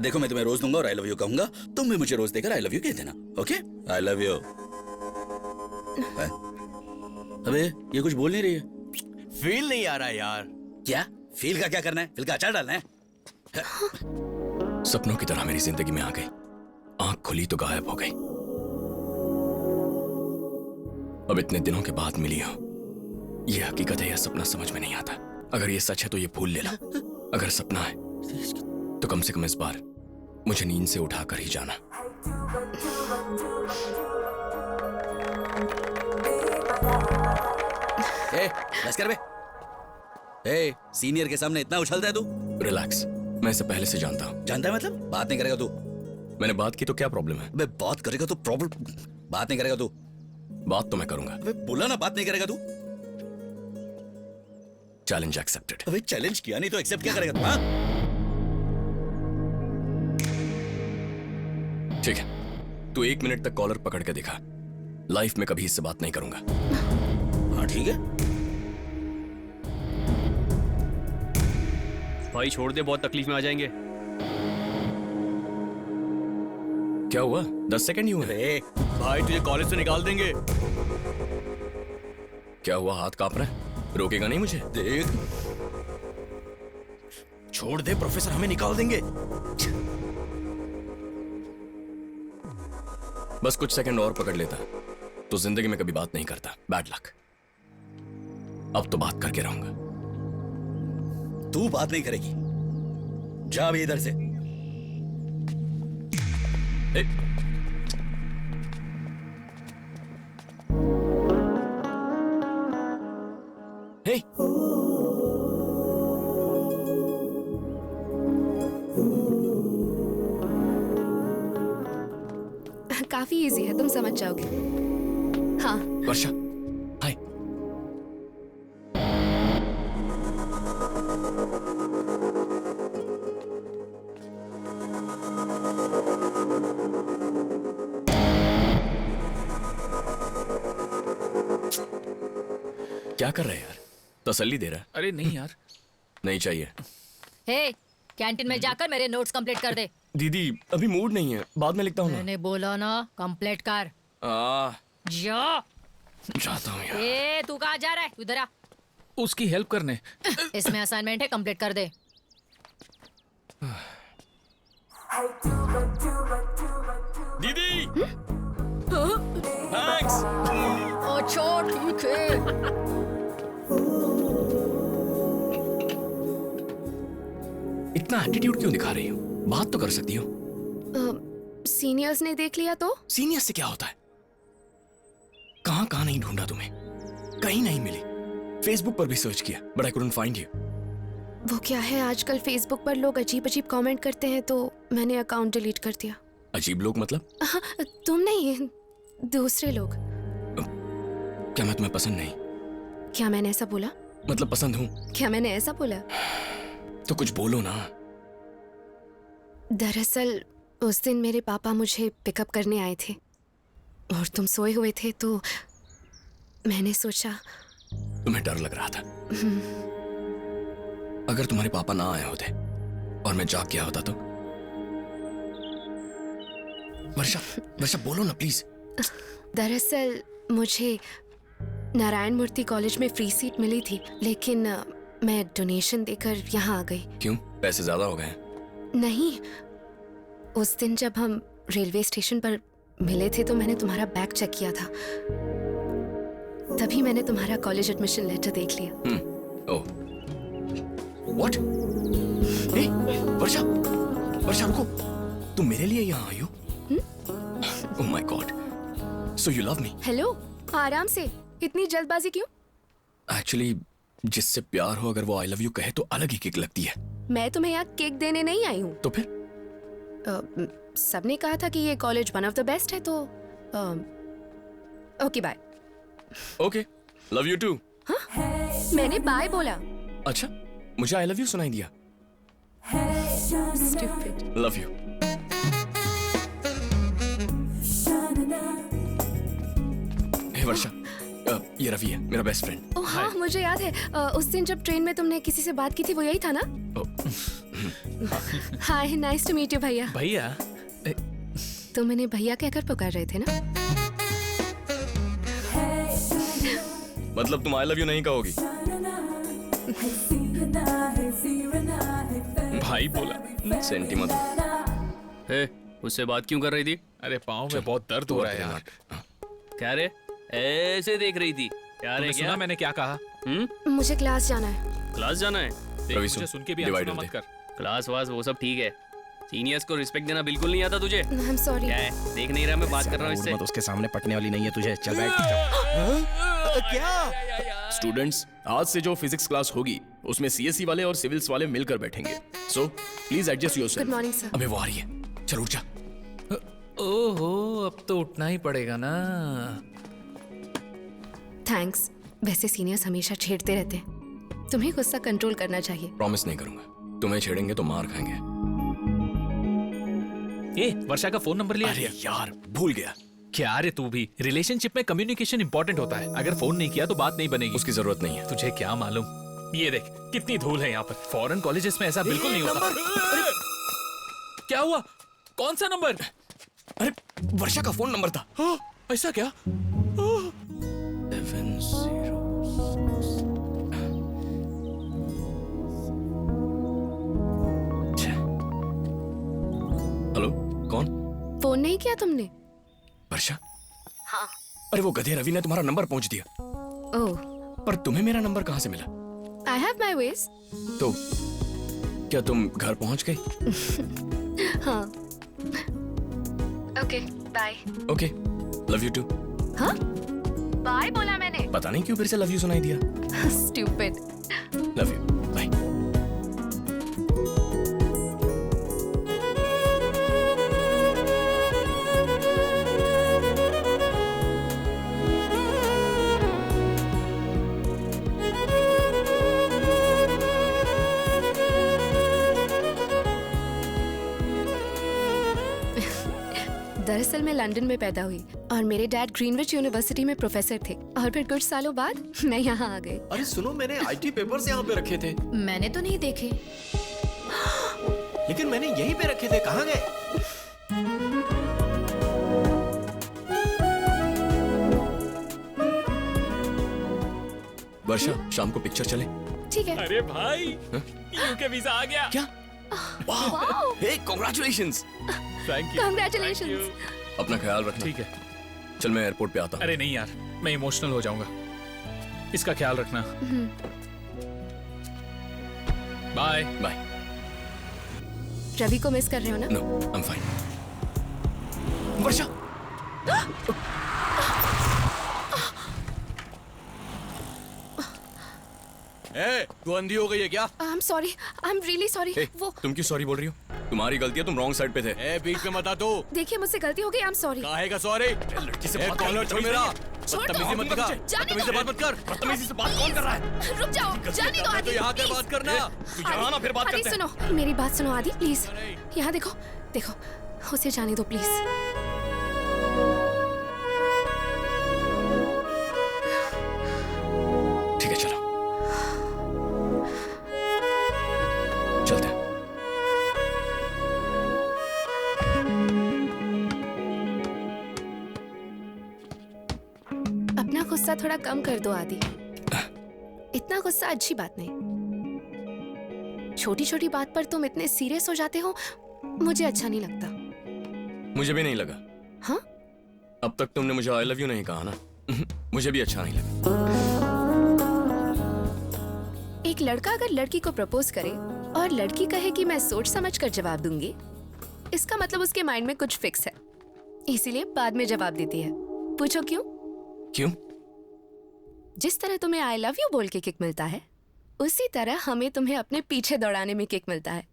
देखो मैं तुम्हें रोज दूंगा और आई लव यू कहूंगा, तुम भी मुझे रोज देकर आई लव यू कह देना। ओके? I love you. अबे ये कुछ बोल नहीं रही है। फील नहीं आ रहा यार। क्या फील का क्या करना है? फील का अचार डालना है? सपनों की तरह मेरी जिंदगी में आ गई। आंख खुली तो गायब हो गई। अब इतने दिनों के बाद मिली हो। ये हकीकत है या सपना समझ में नहीं आता। अगर ये सच है तो ये भूल ले लो। अगर सपना है तो कम से कम इस बार मुझे नींद से उठाकर ही जाना। बस कर बे। सीनियर के सामने इतना उछलता है तू? रिलैक्स, मैं इसे पहले से जानता हूँ। जानता है मतलब? बात नहीं करेगा तू? मैंने बात की तो क्या प्रॉब्लम है? बे बात करेगा तो प्रॉब्लम। बात नहीं करेगा तू? बात तो मैं करूंगा। अबे बोला ना बात नहीं करेगा तू। Challenge accepted. अबे चैलेंज किया नहीं तो एक्सेप्ट क्या करेगा तू? हाँ? ठीक है, तू 1 मिनट तक कॉलर पकड़ के दिखा। लाइफ में कभी इससे बात नहीं करूंगा। हाँ ठीक है। भाई छोड़ दे, बहुत तकलीफ में आ जाएंगे। क्या हुआ? 10 सेकंड ही हुए। अरे भाई तुझे कॉलेज से निकाल देंगे। क्या हुआ? हाथ कांप रहा है? रोकेगा नहीं मुझे? देख, छोड़ दे, प्रोफेसर हमें निकाल देंगे। बस कुछ सेकंड और पकड़ लेता तो जिंदगी में कभी बात नहीं करता। Bad luck. अब तो बात करके रहूंगा। तू बात नहीं करेगी। जा अभी इधर से। ए, हे, काफी इजी है, तुम समझ जाओगे। हाँ। वर्षा, हाय। क्या कर रहे हैं यार? तसल्ली दे रहा है? अरे नहीं यार। नहीं चाहिए। हे, कैंटीन में जाकर मेरे नोट्स कंप्लीट कर दे। दीदी अभी मूड नहीं है, बाद में लिखता हूँ ना। मैंने बोला ना कंप्लीट कर। जा। जाता हूँ यार। ए तू कहाँ जा रहा है? इधर आ। उसकी हेल्प करने। इसमें असाइनमेंट है, कंप्लीट कर दे। दीदी थैंक्स। अच्छा ठीक है। इतना एटीट्यूड क्यों दिखा रही हो? बात तो कर सकती हो। सीनियर्स ने देख लिया तो? सीनियर से क्या होता है? कहां कहां नहीं ढूंढा तुम्हें, कहीं नहीं मिली। फेसबुक पर भी सर्च किया but I couldn't find you. वो क्या है, आजकल फेसबुक पर लोग अजीब अजीब कमेंट करते हैं तो मैंने अकाउंट डिलीट कर दिया। अजीब लोग मतलब? तुम नहीं, दूसरे लोग। क्या मैं तुम्हें पसंद नहीं? क्या मैंने ऐसा बोला? मतलब पसंद हूं? क्या मैंने ऐसा बोला? तो कुछ बोलो ना। दरअसल उस दिन मेरे पापा मुझे पिकअप करने आए थे और तुम सोए हुए थे तो मैंने सोचा। तुम्हें डर लग रहा था? अगर तुम्हारे पापा ना आए होते और मैं जाग गया होता तो? वर्षा, वर्षा बोलो ना प्लीज। दरअसल मुझे नारायण मूर्ति कॉलेज में फ्री सीट मिली थी, लेकिन मैं डोनेशन देकर यहाँ आ गई। क्यों, पैसे ज्यादा हो गए? नहीं, उस दिन जब हम रेलवे स्टेशन पर मिले थे तो मैंने तुम्हारा बैग चेक किया था, तभी मैंने तुम्हारा कॉलेज एडमिशन लेटर देख लिया। ओह, व्हाट? ए, वर्षा, वर्षा रुको, तुम मेरे लिए यहाँ आई हो? Oh my God, so you love me? Hello, आराम से, इतनी जल्दबाजी क्यों? एक्चुअली जिससे प्यार हो अगर वो आई लव यू कहे तो अलग ही किक लगती है। मैं तुम्हें यहाँ केक देने नहीं आई हूँ। तो फिर? सबने कहा था कि ये college one of the best है तो okay bye. Okay, love you too. मैंने बाय बोला। अच्छा, मुझे आई लव यू सुनाई दिया। Stupid. Love you. Hey Varsha, ये रवि है, मेरा बेस्ट फ्रेंड। ओह हाँ, मुझे याद है, उस दिन जब ट्रेन में तुमने किसी से बात की थी वो यही था ना? हाय, नाइस टू मीट यू भैया। भैया? तुम इन्हें भैया कहकर पुकार रहे थे ना? मतलब तुम आई लव यू नहीं कहोगी? भाई बोला। सेंटी मत हो। हे, उससे बात क्यों कर रही थी? अरे पाँव में बहुत दर्द हो रहा है यार। क्या रे, ऐसे देख रही थी? क्या रे, तुमने क्या? सुना मैंने क्या कहा? मुझे क्लास जाना है। क्लास जाना है? देख, रवि मुझे सुन के भी डिवाइड अनसुना होते। मत कर। क्लास वास वो सब ठीक है, सीनियर्स को रिस्पेक्ट देना बिल्कुल नहीं आता तुझे? आई एम सॉरी। क्या है, देख नहीं रहा मैं बात कर रहा हूँ इससे? मत, उसके सामने पटने वाली नहीं है तुझे। चल बैठ। क्या? स्टूडेंट्स, आज से जो फिजिक्स क्लास होगी उसमें सीएससी वाले और सिविल्स वाले मिलकर बैठेंगे। So please adjust good yourself. Morning sir. अबे वो आ रही है, चल उठ जा। ओहो, अब तो उठना ही पड़ेगा ना। थैंक्स। वैसे सीनियर्स हमेशा छेड़ते रहते हैं, तुम्हें गुस्सा कंट्रोल करना चाहिए। प्रॉमिस नहीं करूंगा, तुम्हें छेड़ेंगे तो मार खाएंगे। ए, वर्षा का फोन नंबर लिया? अरे यार, भूल गया। क्या रे तू भी, रिलेशनशिप में कम्युनिकेशन इंपॉर्टेंट होता है। अगर फोन नहीं किया तो बात नहीं बनेगी। उसकी जरूरत नहीं है। तुझे क्या मालूम, ये देख कितनी धूल है यहाँ पर। फॉरेन कॉलेजेस में ऐसा बिल्कुल नहीं होता। क्या हुआ? कौन सा नंबर? अरे वर्षा का फोन नंबर था। ऐसा क्या? हेलो, कौन? फोन नहीं किया तुमने? वर्षा? हाँ। अरे वो गधे रवि ने तुम्हारा नंबर पहुंच दिया। ओह, पर तुम्हें मेरा नंबर कहां से मिला? I have my ways. तो क्या तुम घर पहुंच गई? हाँ। Okay, bye. Okay, love you too. हाँ? बाय बोला मैंने। पता नहीं क्यों फिर से लव यू सुनाई दिया। स्टूपिड। Love you, bye. दरअसल मैं लंदन में पैदा हुई और मेरे डैड ग्रीनविच यूनिवर्सिटी में प्रोफेसर थे और फिर कुछ सालों बाद मैं यहाँ आ गई। अरे सुनो, मैंने आईटी पेपर्स यहाँ पे रखे थे, मैंने तो नहीं देखे। लेकिन मैंने यहीं पे रखे थे। कहाँ गए? वर्षा, शाम को पिक्चर चले? ठीक है। अरे भाई, यूके वीजा आ गया। क्या? वाह! हे, कांग्रेचुलेशंस। Thank you. Congratulations। अपना ख्याल रखना। ठीक है। चल मैं एयरपोर्ट पे आता हूँ। अरे नहीं यार, मैं इमोशनल हो जाऊंगा। इसका ख्याल रखना। बाय। बाय। रवि को मिस कर रहे हो ना? No, I am fine. Varsha, ए, तू अंधी हो गई है क्या? I am sorry, I am really sorry. Hey, वो तुम क्यों सॉरी बोल रही हो? तुम्हारी गलती है, तुम रॉन्ग साइड पे थे। ए, बीच में मत आ तू। देखिए मुझसे गलती हो गई, आई एम सॉरी। काहे का सॉरी? लड़की से ए, बात कॉलर छोड़ मेरा। छोड़ दो। बदतमीजी मत दिखा। जाने बदतमीजी से दो। बात मत कर। बदतमीजी से बात कौन कर रहा है? रुक जाओ, जाने दो तो आदि। यहाँ कर please। बात करना। तू यहाँ ना, फिर बात आदि करते हैं। सुनो, मेरी बात सुनो आदि प्लीज। यहाँ देखो, देखो, उसे जाने दो प्लीज। ठीक है, चलो चलते हैं। अपना गुस्सा थोड़ा कम कर दो आदि। इतना गुस्सा अच्छी बात नहीं। छोटी छोटी बात पर तुम इतने सीरियस हो जाते हो, मुझे अच्छा नहीं लगता। मुझे भी नहीं लगा। हाँ? अब तक तुमने मुझे आई लव यू नहीं कहा ना। मुझे भी अच्छा नहीं लगा। एक लड़का अगर लड़की को प्रपोज करे और लड़की कहे कि मैं सोच समझ कर जवाब दूंगी, इसका मतलब उसके माइंड में कुछ फिक्स है, इसीलिए बाद में जवाब देती है। पूछो क्यों? क्यों? जिस तरह तुम्हें आई लव यू बोल के किक मिलता है, उसी तरह हमें तुम्हें अपने पीछे दौड़ाने में किक मिलता है।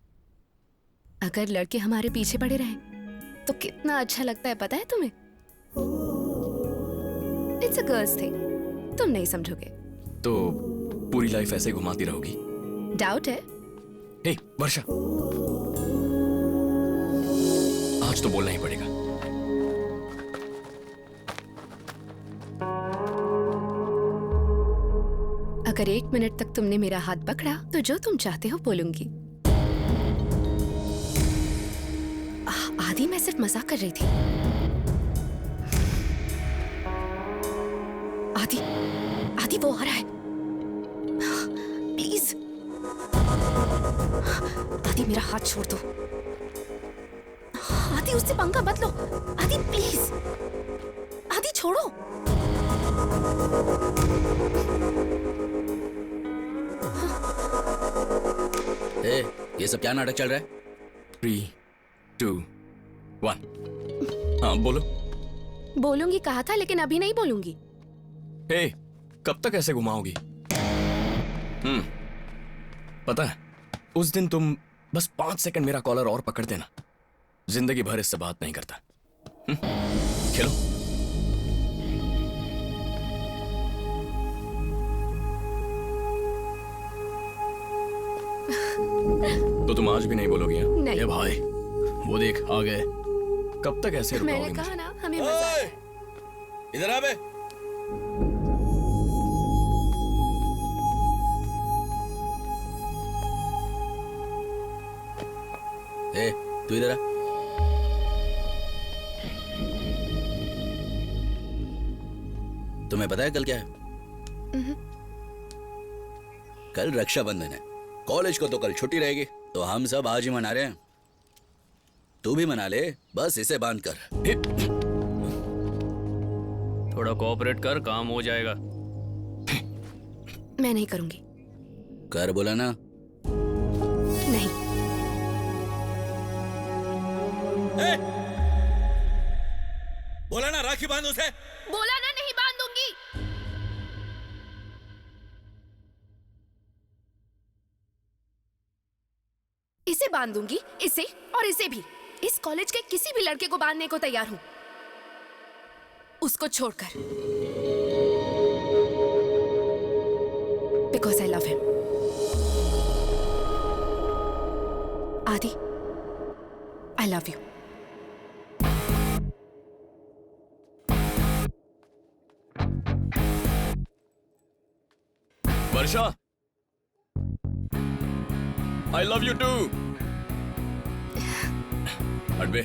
अगर लड़के हमारे पीछे पड़े रहें तो कितना अच्छा लगता है, पता है तुम्हें? इट्स अ गर्ल्स थिंग, तुम नहीं समझोगे। तो पूरी लाइफ ऐसे ही घुमाती रहोगी? डाउट है। हे वर्षा, आज तो बोलना ही पड़ेगा। अगर 1 मिनट तक तुमने मेरा हाथ पकड़ा तो जो तुम चाहते हो बोलूंगी। आदि, मैं सिर्फ मजाक कर रही थी। आदि, आदि वो आ रहा है, प्लीज। आदि मेरा हाथ छोड़ दो। आदि उससे पंगा मत लो। आदि प्लीज, आदि छोड़ो। ए, ये सब क्या नाटक चल रहा है? 3, 2, 1। हाँ बोलो। बोलूंगी कहा था, लेकिन अभी नहीं बोलूंगी। हे, कब तक ऐसे घुमाओगी? पता है, उस दिन तुम बस 5 सेकंड मेरा कॉलर और पकड़ देना, जिंदगी भर इससे बात नहीं करता। खेलो। तो तुम आज भी नहीं बोलोगी? हाँ? नहीं। ए भाई, वो देख आ गए। कब तक ऐसे मैंने रुकाओगे कहा मुझे? ना, हमें मजा आया। इधर आ बे। ए, तू इधर आ। तुम्हें पता है कल क्या है? कल रक्षाबंधन है। कॉलेज को तो कल छुट्टी रहेगी, तो हम सब आज ही मना रहे हैं। तू भी मना ले, बस इसे बांध कर। थोड़ा कोऑपरेट कर, काम हो जाएगा। मैं नहीं करूंगी। कर बोला ना। नहीं। बोला ना राखी बांध उसे। बोला ना, नहीं बांधूंगी। इसे बांधूंगी, इसे और इसे भी। इस कॉलेज के किसी भी लड़के को बांधने को तैयार हूं, उसको छोड़कर। Because I love him. Aadi, I love you. Varsha, I love you too. हट बे।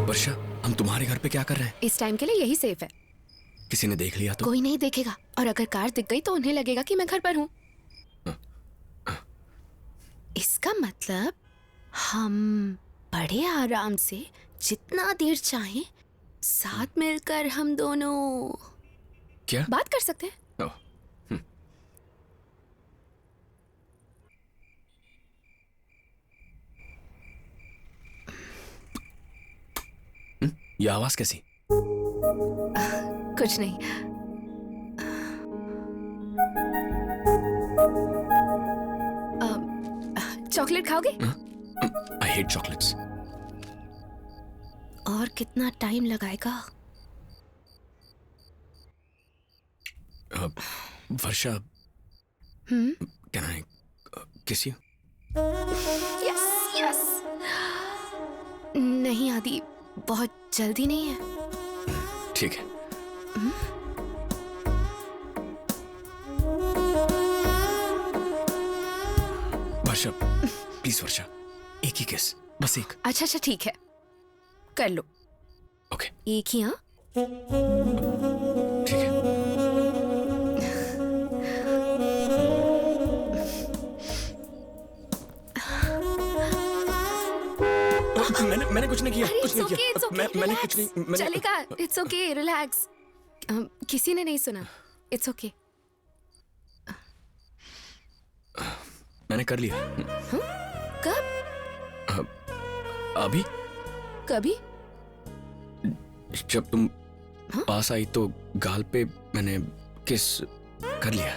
वर्षा, हम तुम्हारे घर पे क्या कर रहे हैं? इस टाइम के लिए यही सेफ है। किसी ने देख लिया तो? कोई नहीं देखेगा, और अगर कार दिख गई तो उन्हें लगेगा कि मैं घर पर हूं। इसका मतलब हम बड़े आराम से जितना देर चाहें साथ मिलकर हम दोनों क्या बात कर सकते हैं। ये आवाज कैसी? कुछ नहीं। चॉकलेट खाओगे? I hate chocolates. और कितना टाइम लगाएगा? वर्षा, कैन आई किस यू? Yes yes. नहीं आदि, बहुत जल्दी नहीं है। ठीक है। वर्षा प्लीज वर्षा, एक ही किस, बस एक। अच्छा अच्छा ठीक है, कर लो। ओके एक ही। हाँ ठीक है। मैंने कुछ नहीं किया, अरे, कुछ नहीं it's okay, किया। it's okay, मैंने कुछ नहीं, relax. चलेगा, इट्स ओके, रिलैक्स। किसी ने नहीं सुना, इट्स ओके। मैंने कर लिया। कब? अभी कभी? जब तुम पास आई तो गाल पे मैंने किस कर लिया।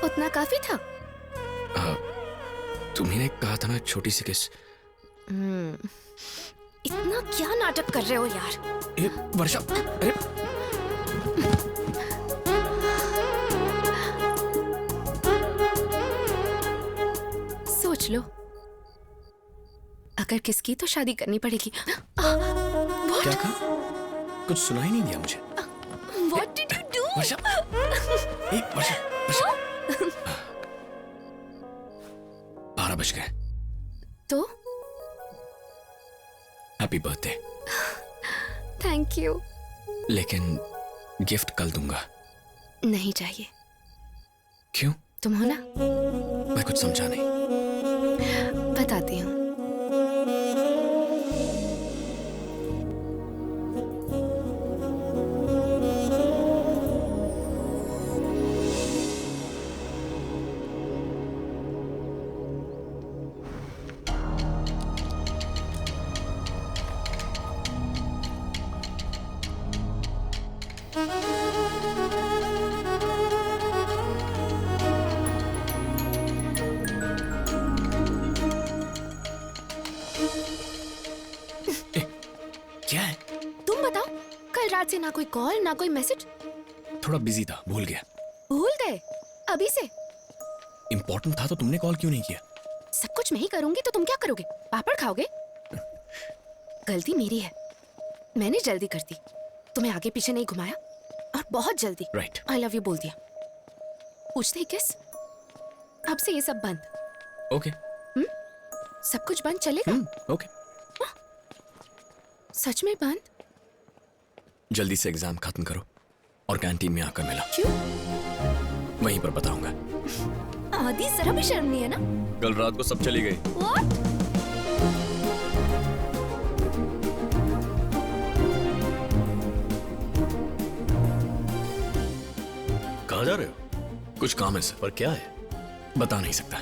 उतना काफी था? तुम्ही ने कहा था ना छोटी सी किस। इतना क्या नाटक कर रहे हो यार? ए, वर्षा, अरे सोच लो, अगर किसकी तो शादी करनी पड़ेगी। What? क्या कहा? कुछ सुना ही नहीं दिया मुझे। What did you do? वर्षा, ए, वर्षा, वर्षा। 12 बज गए। तो हैप्पी बर्थडे। Thank you. लेकिन गिफ्ट कल दूंगा। नहीं चाहिए। क्यों? तुम हो ना? मैं कुछ समझा नहीं। बताती हूँ। क्या है? तुम बताओ, कल रात से ना कोई कॉल ना कोई मैसेज। थोड़ा बिजी था, भूल गया। भूल गए? अभी से? इंपॉर्टेंट था तो तुमने कॉल क्यों नहीं किया? सब कुछ मैं ही करूंगी तो तुम क्या करोगे? पापड़ खाओगे? गलती मेरी है, मैंने जल्दी कर दी, तुम्हें आगे पीछे नहीं घुमाया और बहुत जल्दी राइट। आई लव यू बोल दिया। पूछते ही किस? अब से ये सब बंद। ओके। सब कुछ बंद चलेगा? ओके। सच में बंद? जल्दी से एग्जाम खत्म करो और कैंटीन में आकर मिला। क्यों? वहीं पर बताऊंगा। आदि जरा भी शर्म नहीं है ना? कल रात को सब चली गई। What? कहाँ जा रहे हो? कुछ काम है सर। पर क्या है? बता नहीं सकता।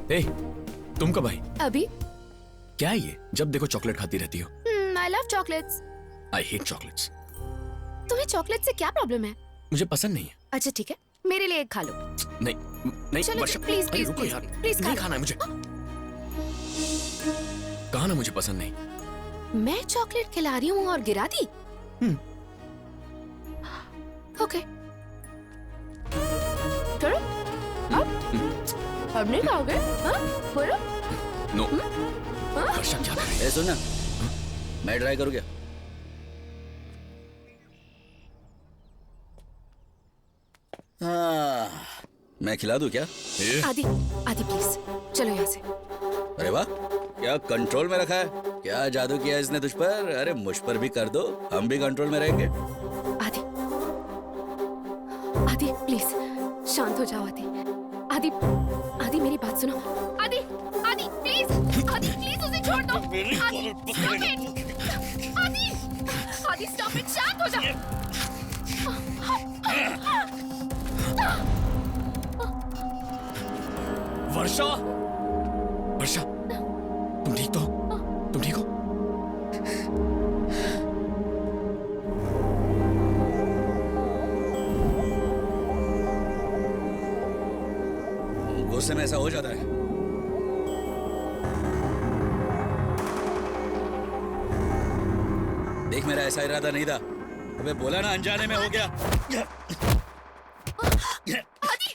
ए, तुम कब आई? अभी? क्या है ये? जब देखो चॉकलेट खाती रहती हो। I love chocolates. I hate chocolates. तुम्हें चॉकलेट से क्या प्रॉब्लम है? मुझे पसंद नहीं है। अच्छा ठीक है, मेरे लिए एक खा लो। नहीं नहीं चलो, वर्षा, प्लीज, अरे प्लीज, रुको प्लीज, यार, प्लीज नहीं खा खाना है मुझे। कहा ना मुझे पसंद नहीं। मैं चॉकलेट खिला रही हूँ और गिरा दी? ओके, चलो अब नहीं खाओगे? हाँ? बोलो। नो। वर्षा क्या कर रही है? ए सुन ना, मैं ट्राई करूँ क्या? हाँ, मैं खिला दूं क्या? आदि, आदि प्लीज चलो यहाँ से। अरे वाह, क्या कंट्रोल में रखा है? क्या जादू किया इसने तुझ पर? अरे मुझ पर भी कर दो, हम भी कंट्रोल में रहेंगे। आदि, आदि प्लीज शांत हो जाओ। आदि, आदि, आदि मेरी बात सुनो। आदि, आदि प्लीज, आदि प्लीज उसे छोड़ दो। आदि, stop it. आदि, आदि स्टॉप इट, शांत हो जा। वर्षा, वर्षा, तुम ठीक तो हो? तुम ठीक हो? गुस्से में ऐसा हो जाता है। देख, मेरा ऐसा इरादा नहीं था। अबे बोला ना, अनजाने में हो गया। आदि,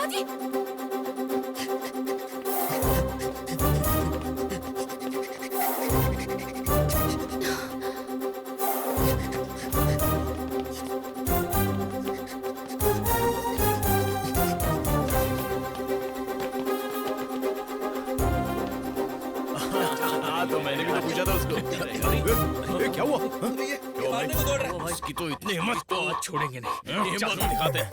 आदि, हाँ तो मैंने भी तो पूछा था उसको। क्या हुआ? ये मारने को दौड़ रहा है। इसकी तो इतनी हिम्मत तो आज छोड़ेंगे नहीं। हिम्मत दिखाते हैं।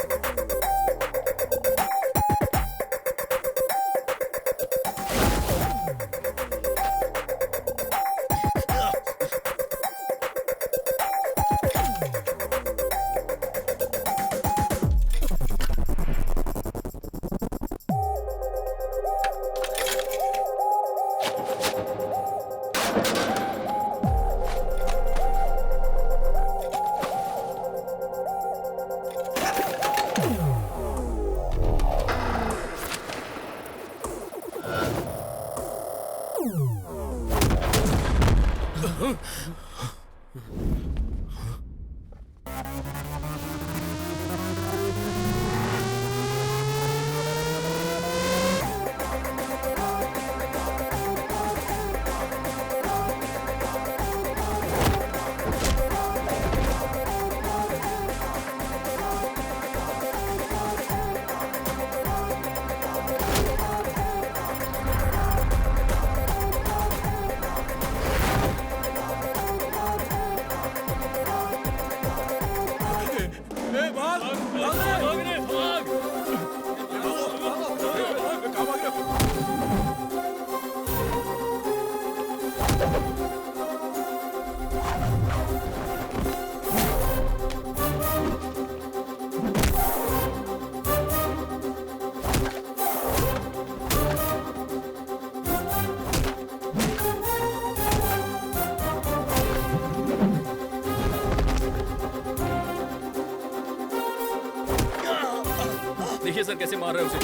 देखिए सर कैसे मार रहे हैं उसे।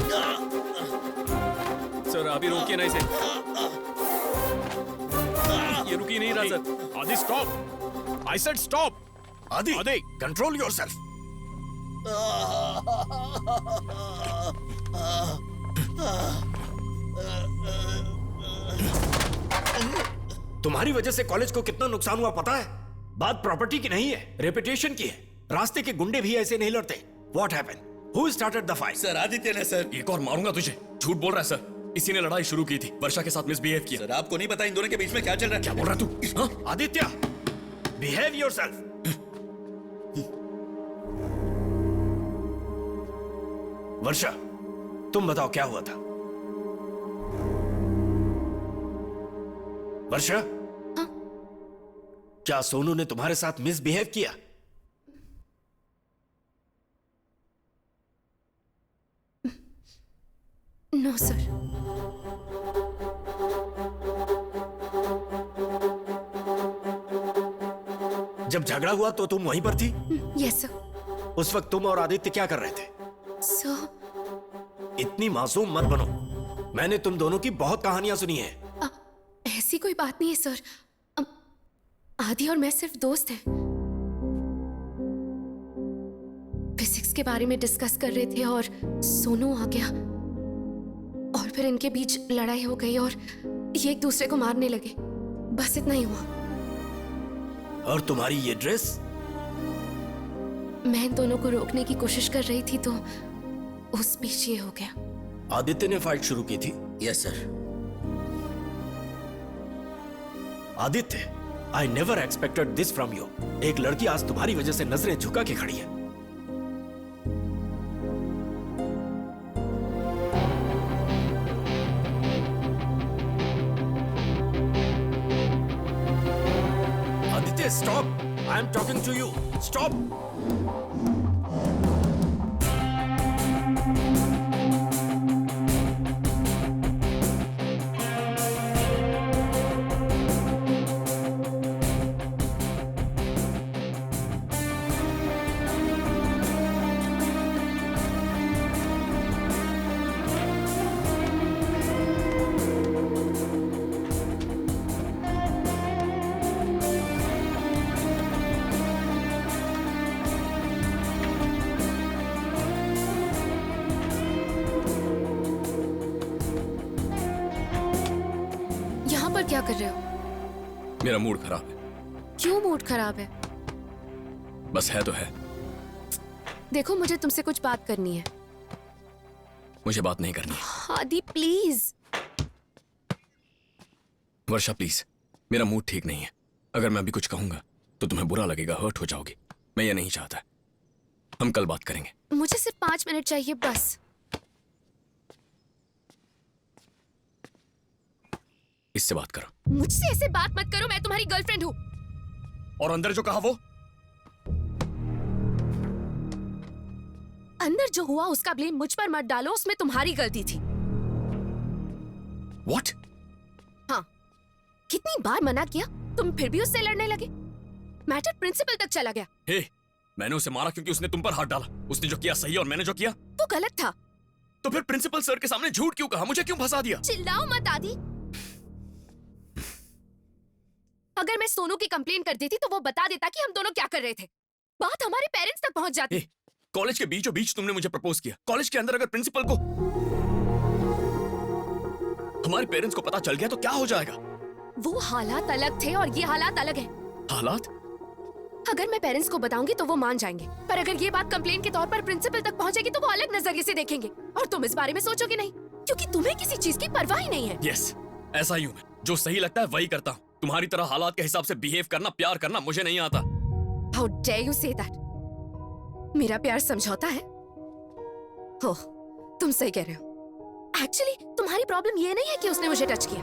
सर आप ही रोकिए ना इसे। ये रुक ही नहीं रहा सर। आदि स्टॉप। I said stop. आदि, आदि कंट्रोल योरसेल्फ। तुम्हारी वजह से कॉलेज को कितना नुकसान हुआ पता है? बात प्रॉपर्टी की नहीं है, रेपुटेशन की है। रास्ते के गुंडे भी ऐसे नहीं लड़ते। What happened? Who started the fight? Sir Aditya ने सर। एक और मारूंगा तुझे। झूठ बोल रहा है सर। इसी ने लड़ाई शुरू की थी, वर्षा के साथ मिसबिहेव किया। सर आपको नहीं पता इन दोनों के बीच में क्या चल रहा है? क्या बोल रहा है तू? हाँ? Aditya, behave yourself. वर्षा, तुम बताओ क्या हुआ था? वर्षा, क्या सोनू ने तुम्हारे साथ मिसबिहेव किया? No sir. जब झगड़ा हुआ तो तुम वहीं पर थी? Yes sir. उस वक्त तुम और आदित्य क्या कर रहे थे? सर इतनी मासूम मत बनो। मैंने तुम दोनों की बहुत कहानियां सुनी है। ऐसी कोई बात नहीं है सर। आदि और मैं सिर्फ दोस्त हैं। फिजिक्स के बारे में डिस्कस कर रहे थे और सोनू आ गया और फिर इनके बीच लड़ाई हो गई और ये एक दूसरे को मारने लगे। बस इतना ही हुआ। और तुम्हारी ये ड्रेस? मैं इन दोनों को रोकने की कोशिश कर रही थी तो उस बीच ये हो गया। आदित्य ने फाइट शुरू की थी? Yes sir. Aditya, I never expected this from you. एक लड़की आज तुम्हारी वजह से नजरें झुका के खड़ी है। Hey, stop! I'm talking to you. Stop! यहाँ पर क्या कर रहे हो? मेरा मूड खराब है। क्यों मूड खराब है? बस है तो है। देखो मुझे तुमसे कुछ बात करनी है। मुझे बात नहीं करनी है। आदि प्लीज। वर्षा प्लीज, मेरा मूड ठीक नहीं है। अगर मैं अभी कुछ कहूंगा तो तुम्हें बुरा लगेगा, हर्ट हो जाओगी। मैं ये नहीं चाहता। हम कल बात करेंगे। मुझे सिर्फ 5 मिनट चाहिए बस। इससे बात करो। मुझसे ऐसे बात मत करो, मैं तुम्हारी गर्लफ्रेंड हूँ। और अंदर जो कहा वो? अंदर जो हुआ उसका ब्लेम मुझ पर मत डालो, उसमें तुम्हारी गलती थी। What? हाँ, कितनी बार मना किया, तुम फिर भी उससे लड़ने लगे। मैटर प्रिंसिपल तक चला गया। हे, मैंने उसे मारा क्योंकि उसने तुम पर हाथ डाला। उसने जो किया सही है और मैंने जो किया वो गलत था। तो फिर प्रिंसिपल सर के सामने झूठ क्यों कहा? मुझे क्यों फंसा दिया? चिल्लाओ मत आदि। अगर मैं सोनू की कंप्लेन कर देती तो वो बता देता कि हम दोनों क्या कर रहे थे। बात हमारे पेरेंट्स तक पहुंच जाती। कॉलेज के बीचों बीच तुमने मुझे प्रपोज किया। कॉलेज के अंदर अगर प्रिंसिपल को, हमारे पेरेंट्स को पता चल गया तो क्या हो जाएगा? वो हालात अलग थे और ये हालात अलग है। हालात? अगर मैं पेरेंट्स को बताऊंगी तो वो मान जाएंगे, पर अगर ये बात कंप्लेन के तौर पर प्रिंसिपल तक पहुंचेगी तो वो अलग नजरिए से देखेंगे और तुम इस बारे में सोचोगे नहीं, क्योंकि तुम्हें किसी चीज की परवाह ही नहीं है। यस, ऐसा ही हूं मैं। जो सही लगता है वही करता हूं। तुम्हारी तरह हालात के हिसाब से बिहेव करना, प्यार करना मुझे नहीं आता। How dare you say that? मेरा प्यार समझौता है? हो, तुम सही कह रहे हो। एक्चुअली तुम्हारी प्रॉब्लम ये नहीं है कि उसने मुझे टच किया।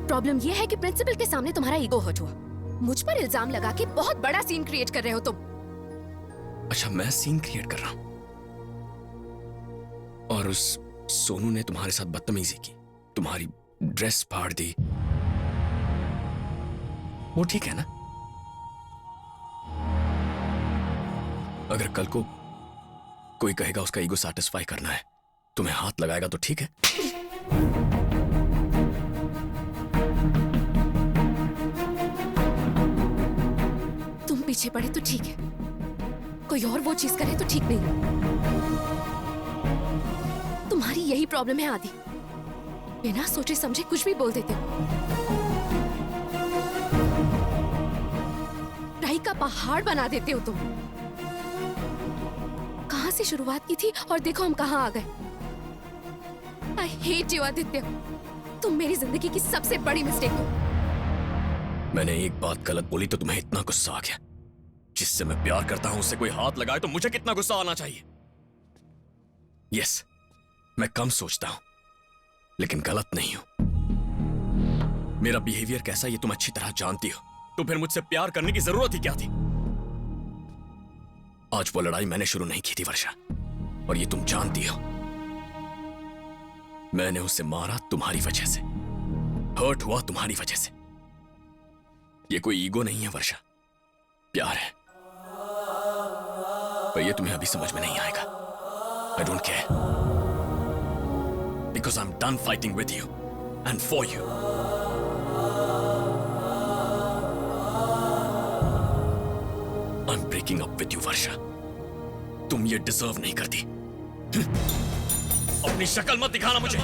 प्रॉब्लम ये है कि प्रिंसिपल के सामने तुम्हारा ईगो हर्ट हुआ। मुझ पर इल्जाम लगा के बहुत बड़ा सीन क्रिएट कर रहे हो तुम। अच्छा, मैं सीन क्रिएट कर रहा हूं? और उस सोनू ने तुम्हारे साथ बदतमीजी की, तुम्हारी ड्रेस फाड़ दी, वो ठीक है ना? अगर कल को कोई कहेगा उसका ईगो सैटिस्फाई करना है, तुम्हें हाथ लगाएगा तो ठीक है? तुम पीछे पड़े तो ठीक है, कोई और वो चीज करे तो ठीक नहीं। तुम्हारी यही प्रॉब्लम है आदि, बिना सोचे समझे कुछ भी बोल देते हो। राई का पहाड़ बना देते हो तुम। कहां से शुरुआत की थी और देखो हम कहां आ गए। आई हेट यू आदित्य, तुम मेरी जिंदगी की सबसे बड़ी मिस्टेक हो। मैंने एक बात गलत बोली तो तुम्हें इतना गुस्सा आ गया? जिससे मैं प्यार करता हूं उससे कोई हाथ लगाए तो मुझे कितना गुस्सा आना चाहिए? यस, मैं कम सोचता हूं लेकिन गलत नहीं हूं। मेरा बिहेवियर कैसा ये तुम अच्छी तरह जानती हो, तो फिर मुझसे प्यार करने की जरूरत ही क्या थी? आज वो लड़ाई मैंने शुरू नहीं की थी वर्षा, और ये तुम जानती हो। मैंने उसे मारा तुम्हारी वजह से, हर्ट हुआ तुम्हारी वजह से। ये कोई ईगो नहीं है वर्षा, प्यार है। पर ये तुम्हें अभी समझ में नहीं आएगा। I don't care. Because I'm done fighting with you and for you. I'm breaking up with you, वर्षा। तुम ये डिजर्व नहीं करती। अपनी शक्ल मत दिखाना मुझे।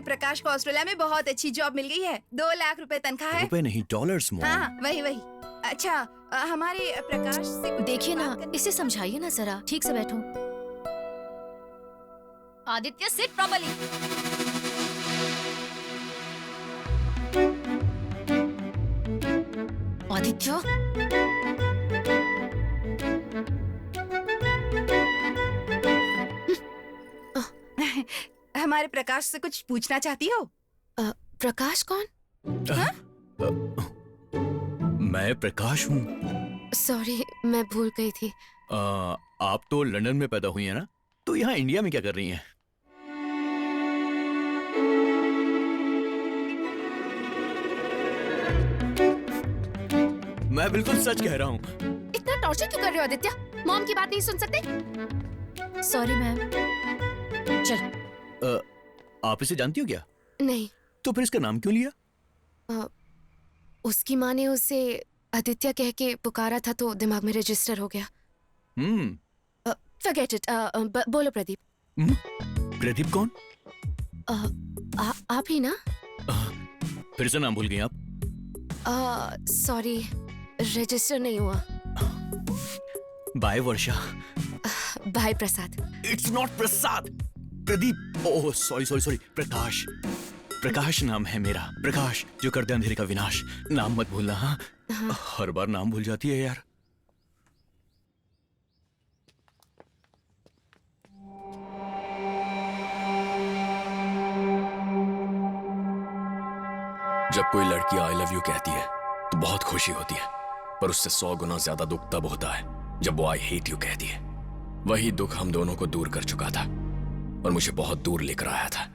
हमारे प्रकाश को ऑस्ट्रेलिया में बहुत अच्छी जॉब मिल गई है। 2 लाख रुपए तनख्वाह है। रुपए नहीं, डॉलर्स मॉम। हाँ वही वही। अच्छा हमारे प्रकाश से कुछ देखिए ना, बात करनी इसे समझाइए ना जरा। ठीक से बैठो। Aditya seat properly. आदित्य हमारे प्रकाश से कुछ पूछना चाहती हो? प्रकाश कौन? मैं प्रकाश हूँ। सॉरी, मैं भूल गई थी। आप तो लंदन में पैदा हुई है ना, तो यहाँ इंडिया में क्या कर रही हैं? मैं बिल्कुल सच कह रहा हूँ। इतना टॉर्चर क्यों कर रहे हो आदित्य? मॉम की बात नहीं सुन सकते? Sorry ma'am. चल। आप इसे जानती हो क्या? नहीं। तो फिर इसका नाम क्यों लिया? उसकी माँ ने उसे आदित्य कह के पुकारा था तो दिमाग में रजिस्टर हो गया। Forget it. बोलो प्रदीप। प्रदीप कौन? आप ही ना? फिर से नाम भूल गई आप? सॉरी, रजिस्टर नहीं हुआ। Bye Varsha. Bye Prasad. It's not Prasad, Pradeep. Oh sorry, Prakash. Prakash नाम है मेरा, प्रकाश जो कर दे अंधेरे का विनाश। नाम मत भूलना। हाँ, हर बार नाम भूल जाती है यार। जब कोई लड़की आई लव यू कहती है तो बहुत खुशी होती है, पर उससे 100 गुना ज्यादा दुख तब होता है जब वो आई हेट यू कहती है। वही दुख हम दोनों को दूर कर चुका था और मुझे बहुत दूर लेकर आया था।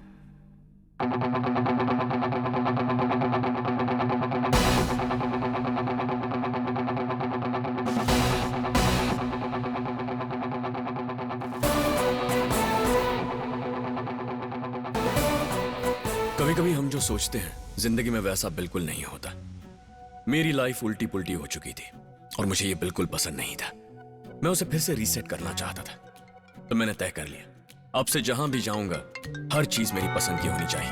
कभी कभी हम जो सोचते हैं जिंदगी में वैसा बिल्कुल नहीं होता। मेरी लाइफ उल्टी पुल्टी हो चुकी थी और मुझे ये बिल्कुल पसंद नहीं था। मैं उसे फिर से रीसेट करना चाहता था, तो मैंने तय कर लिया अब से जहां भी जाऊंगा हर चीज मेरी पसंद की होनी चाहिए।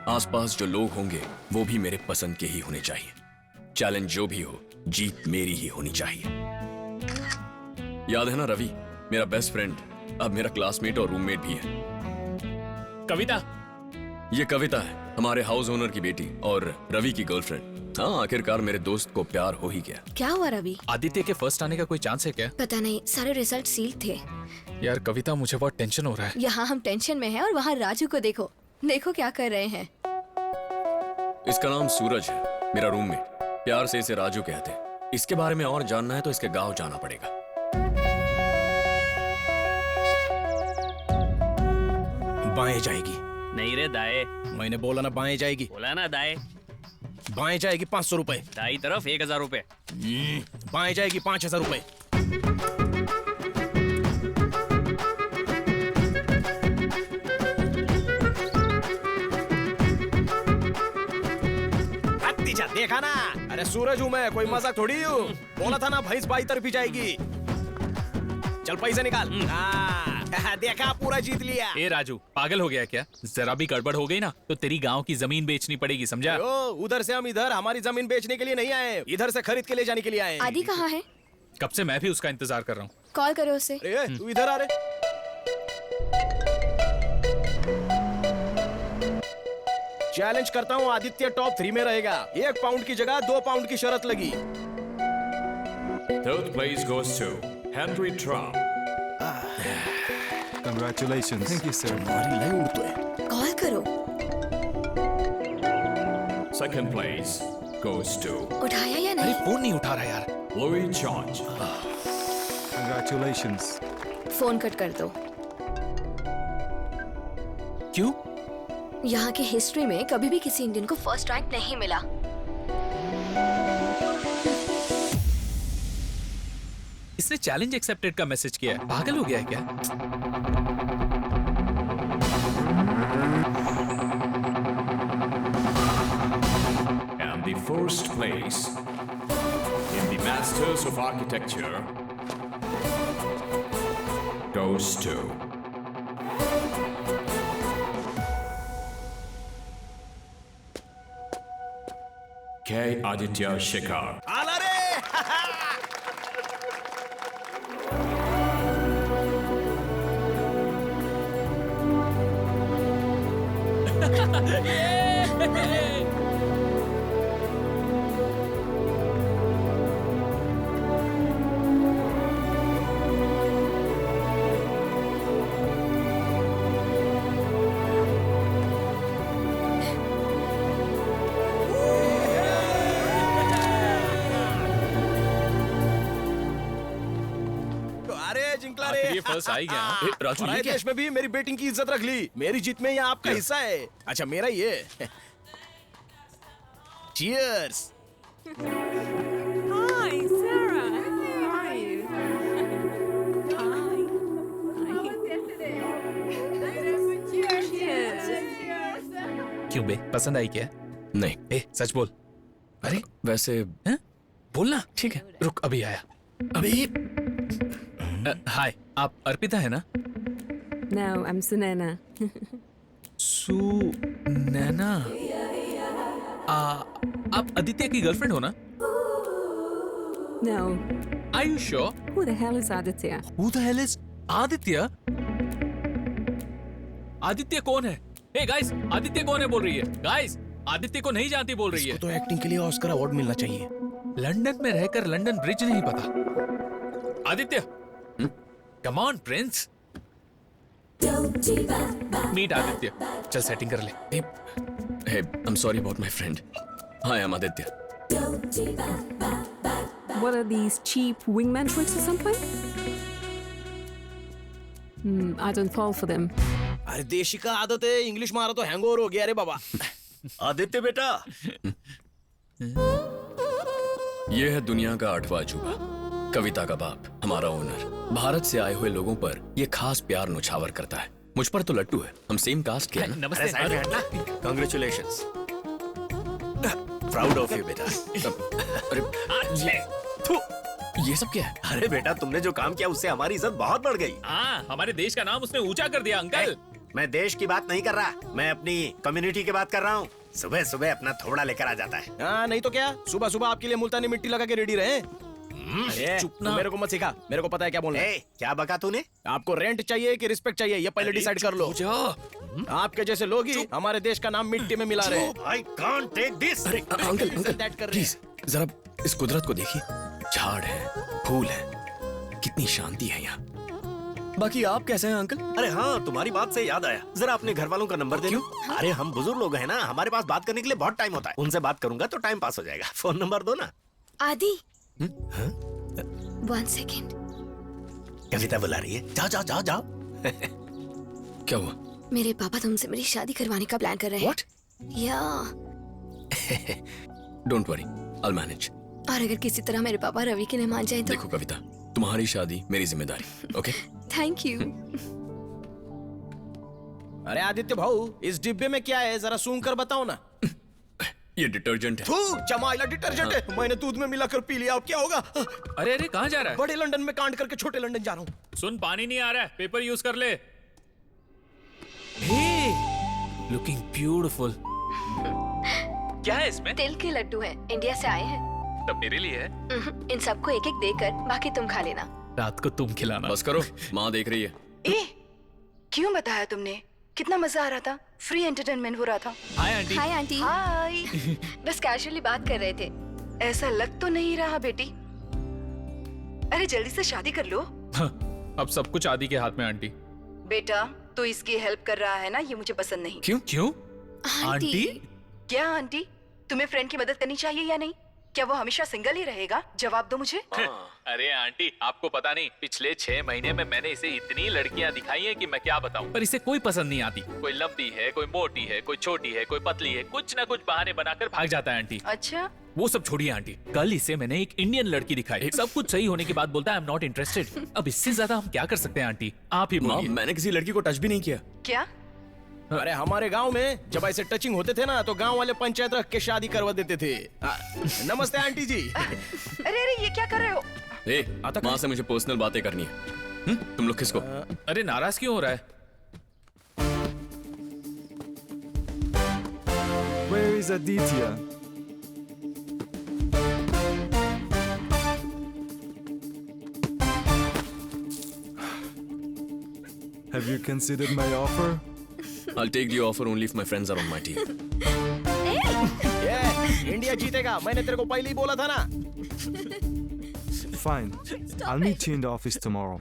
आसपास जो लोग होंगे वो भी मेरे पसंद के ही होने चाहिए। चैलेंज जो भी हो, जीत मेरी ही होनी चाहिए। याद है ना रवि, मेरा बेस्ट फ्रेंड अब मेरा क्लासमेट और रूममेट भी है। कविता। ये कविता है, हमारे हाउस ओनर की बेटी और रवि की गर्लफ्रेंड। हाँ, आखिरकार मेरे दोस्त को प्यार हो ही गया। क्या हुआ रवि? आदित्य के फर्स्ट आने का कोई चांस है क्या? पता नहीं, सारे रिजल्ट सील थे। यार कविता, मुझे बहुत टेंशन हो रहा है। यहाँ हम टेंशन में हैं और वहाँ राजू को देखो क्या कर रहे हैं। इसका नाम सूरज है, मेरा रूममेट। प्यार से इसे राजू कहते हैं। इसके बारे में और जानना है तो इसके गांव जाना पड़ेगा। बाएं जाएगी। नहीं रे दाएं। मैंने बोला ना बाएं जाएगी। बोला ना दाएं। बाएं जाएगी 500 रुपए। दाई तरफ 1000 रुपए। बाएं जाएगी 5000 रुपए। देखा ना, अरे सूरज हूँ मैं, कोई मजाक थोड़ी हूँ। बोला था ना भैंस बाई तरफ ही जाएगी। चल पैसे निकाल। देखा, पूरा जीत लिया। ए राजू, पागल हो गया क्या? जरा भी गड़बड़ हो गई ना तो तेरी गांव की जमीन बेचनी पड़ेगी, समझा? उधर से हम इधर हमारी जमीन बेचने के लिए नहीं आए, इधर से खरीद के ले जाने के लिए आए। आदि कहाँ है? कब से मैं भी उसका इंतजार कर रहा हूँ। कॉल करो उसे। तू इधर आ रे। चैलेंज करता हूँ, आदित्य टॉप 3 में रहेगा। 1 पाउंड की जगह 2 पाउंड की शर्त लगी। Third place goes to Henry Trump. Congratulations. Thank you, sir. Call करो। Second place goes to उठाया या नहीं? फोन नहीं उठा रहा यार। Louis George. Congratulations. Phone cut कर दो। क्यों? यहाँ की हिस्ट्री में कभी भी किसी इंडियन को फर्स्ट रैंक नहीं मिला। इसने चैलेंज एक्सेप्टेड का मैसेज किया है। पागल हो गया है क्या? And the first place in the Masters of Architecture goes to K. Aditya Shekhar. आला रे जिंकला रे आखिर ये फर्स्ट आ ही गया। ए, राजू, ये क्या? देश में भी मेरी बेटिंग की इज्जत रख ली। मेरी जीत में ये आपका हिस्सा है। अच्छा मेरा ये cheers. Hi, Sarah. How are you? क्यों बे, पसंद आई क्या? नहीं। ए, सच बोल। अरे वैसे हैं? बोलना। ठीक है, रुक अभी आया। अभी हाय, आप अर्पिता है ना? No, I'm Sunana. नैना, आप आदित्य की गर्लफ्रेंड हो ना? No. Are you sure? Who the hell is Aditya? Who the hell is Aditya? Aditya कौन है? Hey guys, आदित्य कौन है बोल रही है? Guys, आदित्य को नहीं जानती बोल रही है। तो एक्टिंग के लिए ऑस्कर अवार्ड मिलना चाहिए। लंदन में रहकर लंदन ब्रिज नहीं पता। Aditya, come on prince. Meet Aditya, चल सेटिंग कर ले। Hey, I'm sorry about my friend. Hi, I'm Aditya. What are these cheap wingman tricks or something? I don't fall for them. अरे देशी का आदत है, इंग्लिश मारा तो हैंगओवर हो गया रे बाबा। आदित्य बेटा, ये है दुनिया का 8वां अजूबा, कविता का बाप, हमारा ओनर। भारत से आए हुए लोगों पर ये खास प्यार नुछावर करता है। मुझ पर तो लट्टू है, हम सेम कास्ट के हैं ना। नमस्ते। साइड में हटना। कांग्रेचुलेशंस, प्राउड ऑफ यू बेटा। अरे थू, ये सब क्या है? अरे बेटा, तुमने जो काम किया उससे हमारी इज्जत बहुत बढ़ गई। हाँ, हमारे देश का नाम उसने ऊंचा कर दिया अंकल। मैं देश की बात नहीं कर रहा, मैं अपनी कम्युनिटी की बात कर रहा हूँ। सुबह सुबह अपना थोड़ा लेकर आ जाता है। हाँ नहीं तो क्या, सुबह सुबह आपके लिए मुल्तानी मिट्टी लगा के रेडी रहे। अरे चुप तू ना। मेरे को मत सिखा, मेरे को पता है क्या बोलना है। क्या बका तूने? आपको रेंट चाहिए कि रिस्पेक्ट चाहिए, ये पहले डिसाइड कर लो। आपके जैसे लोग ही हमारे देश का नाम मिट्टी में मिला रहे हैं। I can't take this। अरे अंकल That कर रहे हैं। प्लीज जरा इस कुदरत को देखिए। झाड़ है, फूल है, कितनी शांति है यहाँ। बाकी आप कैसे हैं अंकल? अरे हाँ, तुम्हारी बात से याद आया, जरा अपने घर वालों का नंबर दे दो। अरे हम बुजुर्ग लोग हैं ना, हमारे पास बात करने के लिए बहुत टाइम होता है। उनसे बात करूंगा तो टाइम पास हो जाएगा। फोन नंबर दो ना। आदि, 1 second। कविता बुला रही है, जाओ जाओ जाओ जाओ। क्या हुआ? मेरे पापा तुमसे मेरी शादी करवाने का प्लान कर रहे हैं। What? या डोंट वरी, I'll manage। और अगर किसी तरह मेरे पापा रवि के लिए मान जाए तो। देखो कविता, तुम्हारी शादी मेरी जिम्मेदारी, ओके? Thank you. अरे आदित्य भाऊ, इस डिब्बे में क्या है, जरा सूंघ कर बताओ ना। ये डिटर्जेंट है। थू, चमाइला डिटर्जेंट है। मैंने दूध में मिलाकर पी लिया, अब क्या होगा? अरे अरे, कहाँ जा रहा है? बड़े लंदन में कांड करके छोटे लंदन जा रहा हूँ। सुन, पानी नहीं आ रहा है, पेपर यूज कर ले। Looking beautiful. क्या है इसमें? तिल के लड्डू हैं, इंडिया से आए हैं। तब मेरे लिए है। इन सबको एक एक देकर बाकी तुम खा लेना। रात को तुम खिलाना। बस करो, माँ देख रही है। ए, क्यों बताया तुमने? कितना मजा आ रहा था, फ्री एंटरटेनमेंट हो रहा था। Hi aunty. Hi aunty. Hi. बस कैजुअली बात कर रहे थे। ऐसा लग तो नहीं रहा बेटी। अरे जल्दी से शादी कर लो। अब सब कुछ आदि के हाथ में आंटी। बेटा, तू इसकी हेल्प कर रहा है ना, ये मुझे पसंद नहीं। क्यों? क्यों? आंटी? क्या आंटी? तुम्हें फ्रेंड की मदद करनी चाहिए या नहीं? क्या वो हमेशा सिंगल ही रहेगा? जवाब दो मुझे। अरे आंटी, आपको पता नहीं, पिछले 6 महीने में मैंने इसे इतनी लड़कियां दिखाई हैं कि मैं क्या बताऊं। पर इसे कोई पसंद नहीं आती। कोई लंबी है, कोई मोटी है, कोई छोटी है, कोई पतली है, कुछ ना कुछ बहाने बनाकर भाग जाता है आंटी। अच्छा, वो सब छोड़िए आंटी, कल इसे मैंने एक इंडियन लड़की दिखाई, सब कुछ सही होने के बाद बोलता है आई एम नॉट इंटरेस्टेड। अब इससे ज्यादा हम क्या कर सकते हैं आंटी? आप ही बोलिए। मैंने किसी लड़की को टच भी नहीं किया। क्या? अरे हमारे गांव में जब ऐसे टचिंग होते थे ना, तो गांव वाले पंचायत रख के शादी करवा देते थे। नमस्ते आंटी जी। अरे अरे, ये क्या कर रहे हो? माँ से मुझे पर्सनल बातें करनी है। तुम लोग किसको? अरे नाराज क्यों हो रहा है? Where is Aditya? Have you considered my offer? I'll take the offer only if my friends are on my team. India जीतेगा, मैंने तेरे को पहले ही बोला था ना। Fine. I'll meet you in the office tomorrow.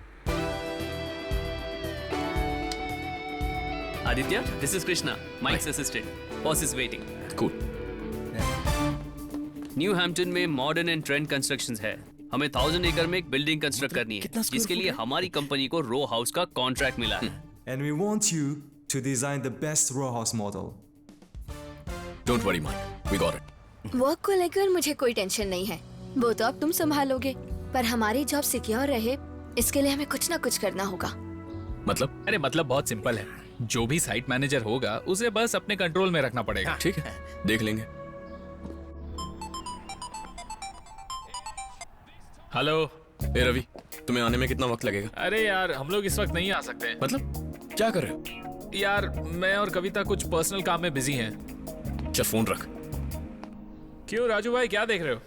Aditya, this is Krishna, Mike's assistant. Boss is waiting. Cool. New Hampton में modern and trend constructions है। हमें 1000 एकड़ में एक बिल्डिंग कंस्ट्रक्ट करनी है, जिसके लिए हमारी कंपनी को रो हाउस का कॉन्ट्रैक्ट मिला है। And we want you to design the best row house model. Don't worry, Mike. We got it. Work को लेकर मुझे कोई टेंशन नहीं है, वो तो अब तुम संभालोगे। पर हमारी जॉब सिक्योर रहे, इसके लिए हमें कुछ ना कुछ करना होगा। मतलब? अरे मतलब बहुत सिंपल है, जो भी साइट मैनेजर होगा उसे बस अपने कंट्रोल में रखना पड़ेगा। ठीक है, देख लेंगे। हेलो। ए रवि, तुम्हें आने में कितना वक्त लगेगा? अरे यार हम लोग इस वक्त नहीं आ सकते। मतलब क्या कर रहे हो? यार मैं और कविता कुछ पर्सनल काम में बिजी हैं। अच्छा फोन रख। क्यों राजू भाई, क्या देख रहे हो?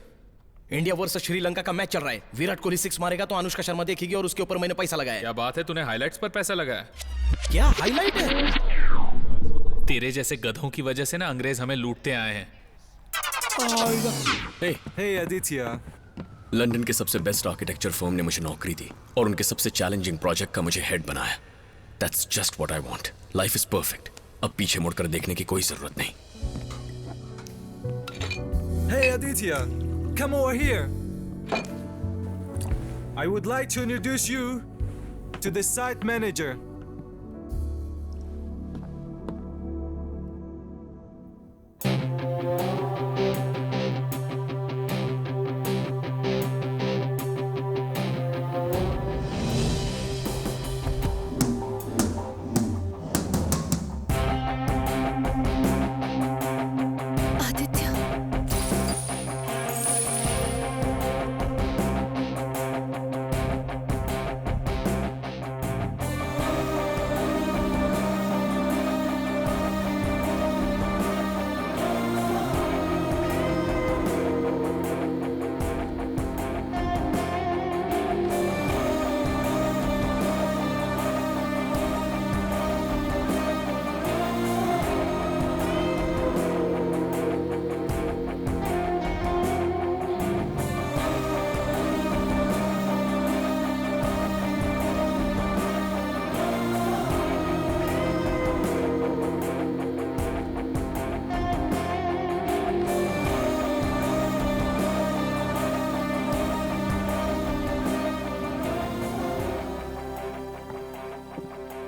इंडिया वर्सेस श्रीलंका का मैच चल रहा है। विराट कोहली 6 मारेगा तो अनुष्का शर्मा देखेगी और उसके ऊपर मैंने पैसा लगाया। क्या बात है, तूने हाइलाइट्स पर पैसा लगाया? क्या हाइलाइट है? तेरे जैसे गधों की वजह से ना अंग्रेज हमें लूटते आए हैं। Hey Aditya. लंदन के सबसे बेस्ट आर्किटेक्चर फर्म ने मुझे नौकरी दी और उनके सबसे चैलेंजिंग प्रोजेक्ट का मुझे हेड बनाया। That's just what I want. Life is perfect. अब पीछे मुड़कर देखने की कोई जरूरत नहीं। Hey Aditya, come over here. I would like to introduce you to the site manager.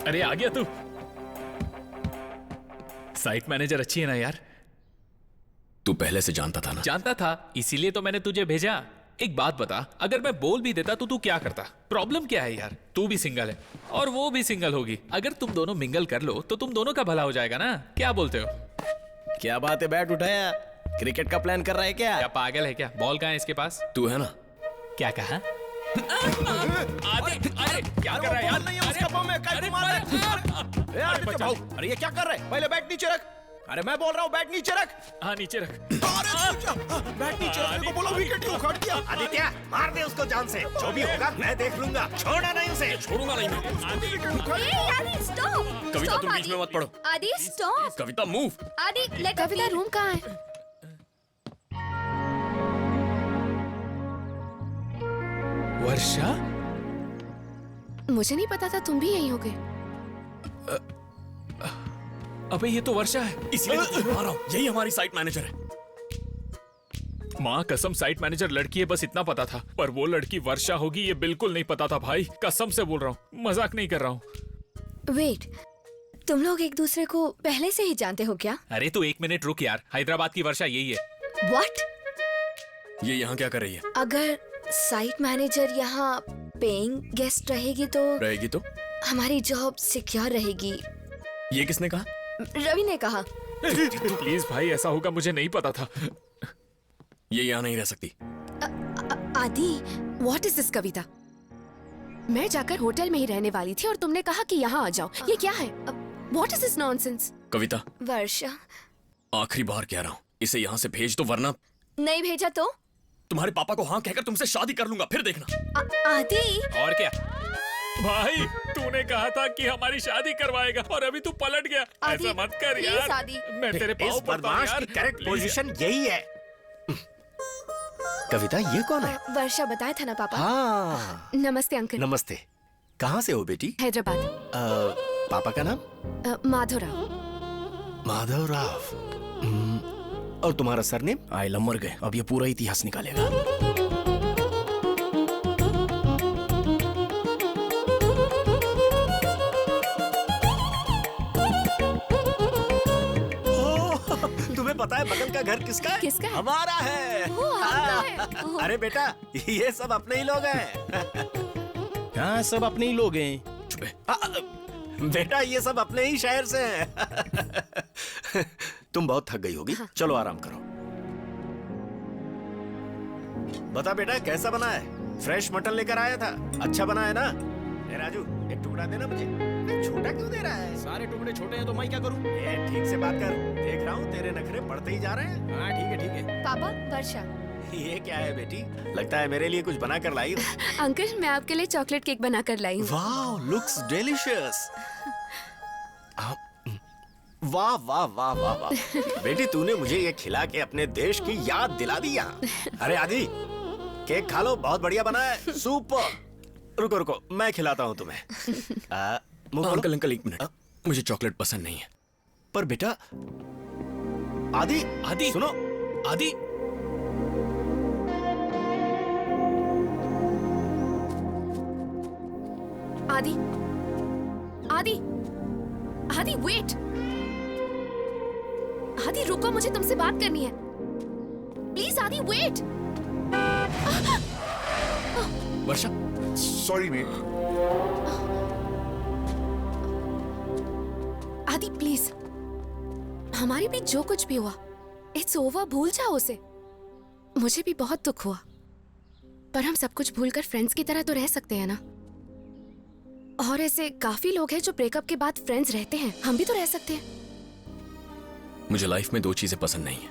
अरे आ गया तू। साइट मैनेजर अच्छी है ना यार? तू पहले से जानता था ना? जानता था, इसीलिए तो मैंने तुझे भेजा। एक बात बता, अगर मैं बोल भी देता तो तू क्या करता? प्रॉब्लम क्या है यार? तू भी सिंगल है और वो भी सिंगल होगी। अगर तुम दोनों मिंगल कर लो तो तुम दोनों का भला हो जाएगा ना? क्या बोलते हो? क्या बात है, बैट उठाया? क्रिकेट का प्लान कर रहा है क्या? क्या पागल है क्या? बॉल कहाँ है इसके पास? तू है ना? क्या कहा? अरे क्या कर रहा है यार? नहीं है उसका पाँव में, काहे मार रहा है? अरे ये क्या कर रहा है? पहले बैट नीचे रख। अरे मैं बोल रहा हूँ बैट नीचे रख। हाँ नीचे रख। बैट नीचे रखने को बोला, विकेट ही उखाड़ दिया। आदित्य मार दे उसको जान से, जो भी होगा मैं देख लूंगा। छोड़ना नहीं उसे। छोड़ूंगा नहीं मैं। स्टॉप। कविता तुम बीच में मत पड़ो। आदि स्टॉप। कविता मूव। आदि कविता रूम कहाँ है? वर्षा? मुझे नहीं पता था तुम भी यहीं होगे। अबे ये तो वर्षा है। इसलिए तो तुम्हें मारा हूं। यही हमारी साइट मैनेजर है। माँ कसम, साइट मैनेजर लड़की है बस इतना पता था, पर वो लड़की वर्षा होगी ये बिल्कुल नहीं पता था भाई। कसम से बोल रहा हूँ, मजाक नहीं कर रहा हूँ। वेट, तुम लोग एक दूसरे को पहले से ही जानते हो क्या? अरे तू 1 मिनट रुक यार। हैदराबाद की वर्षा यही है। What? ये यहाँ क्या कर रही है? अगर साइट मैनेजर यहाँ पेइंग गेस्ट रहेगी तो हमारी जॉब सिक्योर रहेगी। ये किसने कहा? रवि ने कहा। प्लीज भाई, ऐसा होगा मुझे नहीं पता था। ये यहाँ नहीं रह सकती। आदि, व्हाट इज दिस कविता? मैं जाकर होटल में ही रहने वाली थी और तुमने कहा कि यहाँ आ जाओ। ये क्या है? What is this nonsense? Kavita, Varsha, आखिरी बार कह रहा हूँ, इसे यहाँ से भेज दो वरना नहीं भेजा तो तुम्हारे पापा को हाँ कहकर तुमसे शादी कर लूंगा, फिर देखना। आदि। और क्या भाई? तूने कहा था कि हमारी शादी करवाएगा और अभी तू पलट गया। आदि, ऐसा मत कर प्लीज यार। आदि। मैं तेरे पाँव इस पड़ता हूँ बदमाश यार। की करेक्ट Please पोजीशन यही है। कविता, ये कौन है? वर्षा बताया था ना पापा। हाँ, नमस्ते अंकल। नमस्ते। कहाँ से हो बेटी? हैदराबाद। पापा का नाम? माधवराव। माधवराव। और तुम्हारा सरनेम? आइला मर गए, अब ये पूरा इतिहास निकालेगा। तुम्हें पता है बगल का घर किसका है? किसका है? हमारा है। वो आपका है। ओह। अरे बेटा, ये सब अपने ही लोग हैं। हाँ, सब अपने ही लोग हैं। बेटा, ये सब अपने ही शहर से हैं। तुम बहुत थक गई होगी। हाँ। चलो आराम करो। बता बेटा, कैसा बना है? फ्रेश मटन लेकर आया था, अच्छा बना है ना? ए राजू, एक टुकड़ा देना मुझे। छोटा क्यों दे रहा है? सारे टुकड़े छोटे हैं तो मैं क्या करूं? ये ठीक से बात कर। देख रहा हूँ तेरे नखरे बढ़ते ही जा रहे हैं। हाँ ठीक है ठीक है। पापा, वर्षा। ये क्या है बेटी? लगता है मेरे लिए कुछ बना कर लाई हो। अंकल, मैं आपके लिए चॉकलेट केक बना कर लाई हूँ। वाह, लुक्स डिलीशियस। वाह वाह वाह वाह वाह। बेटी, तूने मुझे ये खिला के अपने देश की याद दिला दी यहाँ। अरे आदि, केक खा लो, बहुत बढ़िया बना है। सुपर। रुको रुको, मैं खिलाता हूँ तुम्हें। अंकल अंकल, एक मिनट, मुझे चॉकलेट पसंद नहीं है। पर बेटा, आदि आदि सुनो। आदि, आदि, आदि, आदि, वेट। आदि रुको, मुझे तुमसे बात करनी है। Please Aadi, wait. Varsha. Sorry mate. Aadi please, हमारे बीच जो कुछ भी हुआ, इट्स ओवर, भूल जाओ उसे। मुझे भी बहुत दुख हुआ, पर हम सब कुछ भूलकर फ्रेंड्स की तरह तो रह सकते हैं ना। और ऐसे काफी लोग हैं जो ब्रेकअप के बाद फ्रेंड्स रहते हैं, हम भी तो रह सकते हैं। मुझे लाइफ में दो चीजें पसंद नहीं है,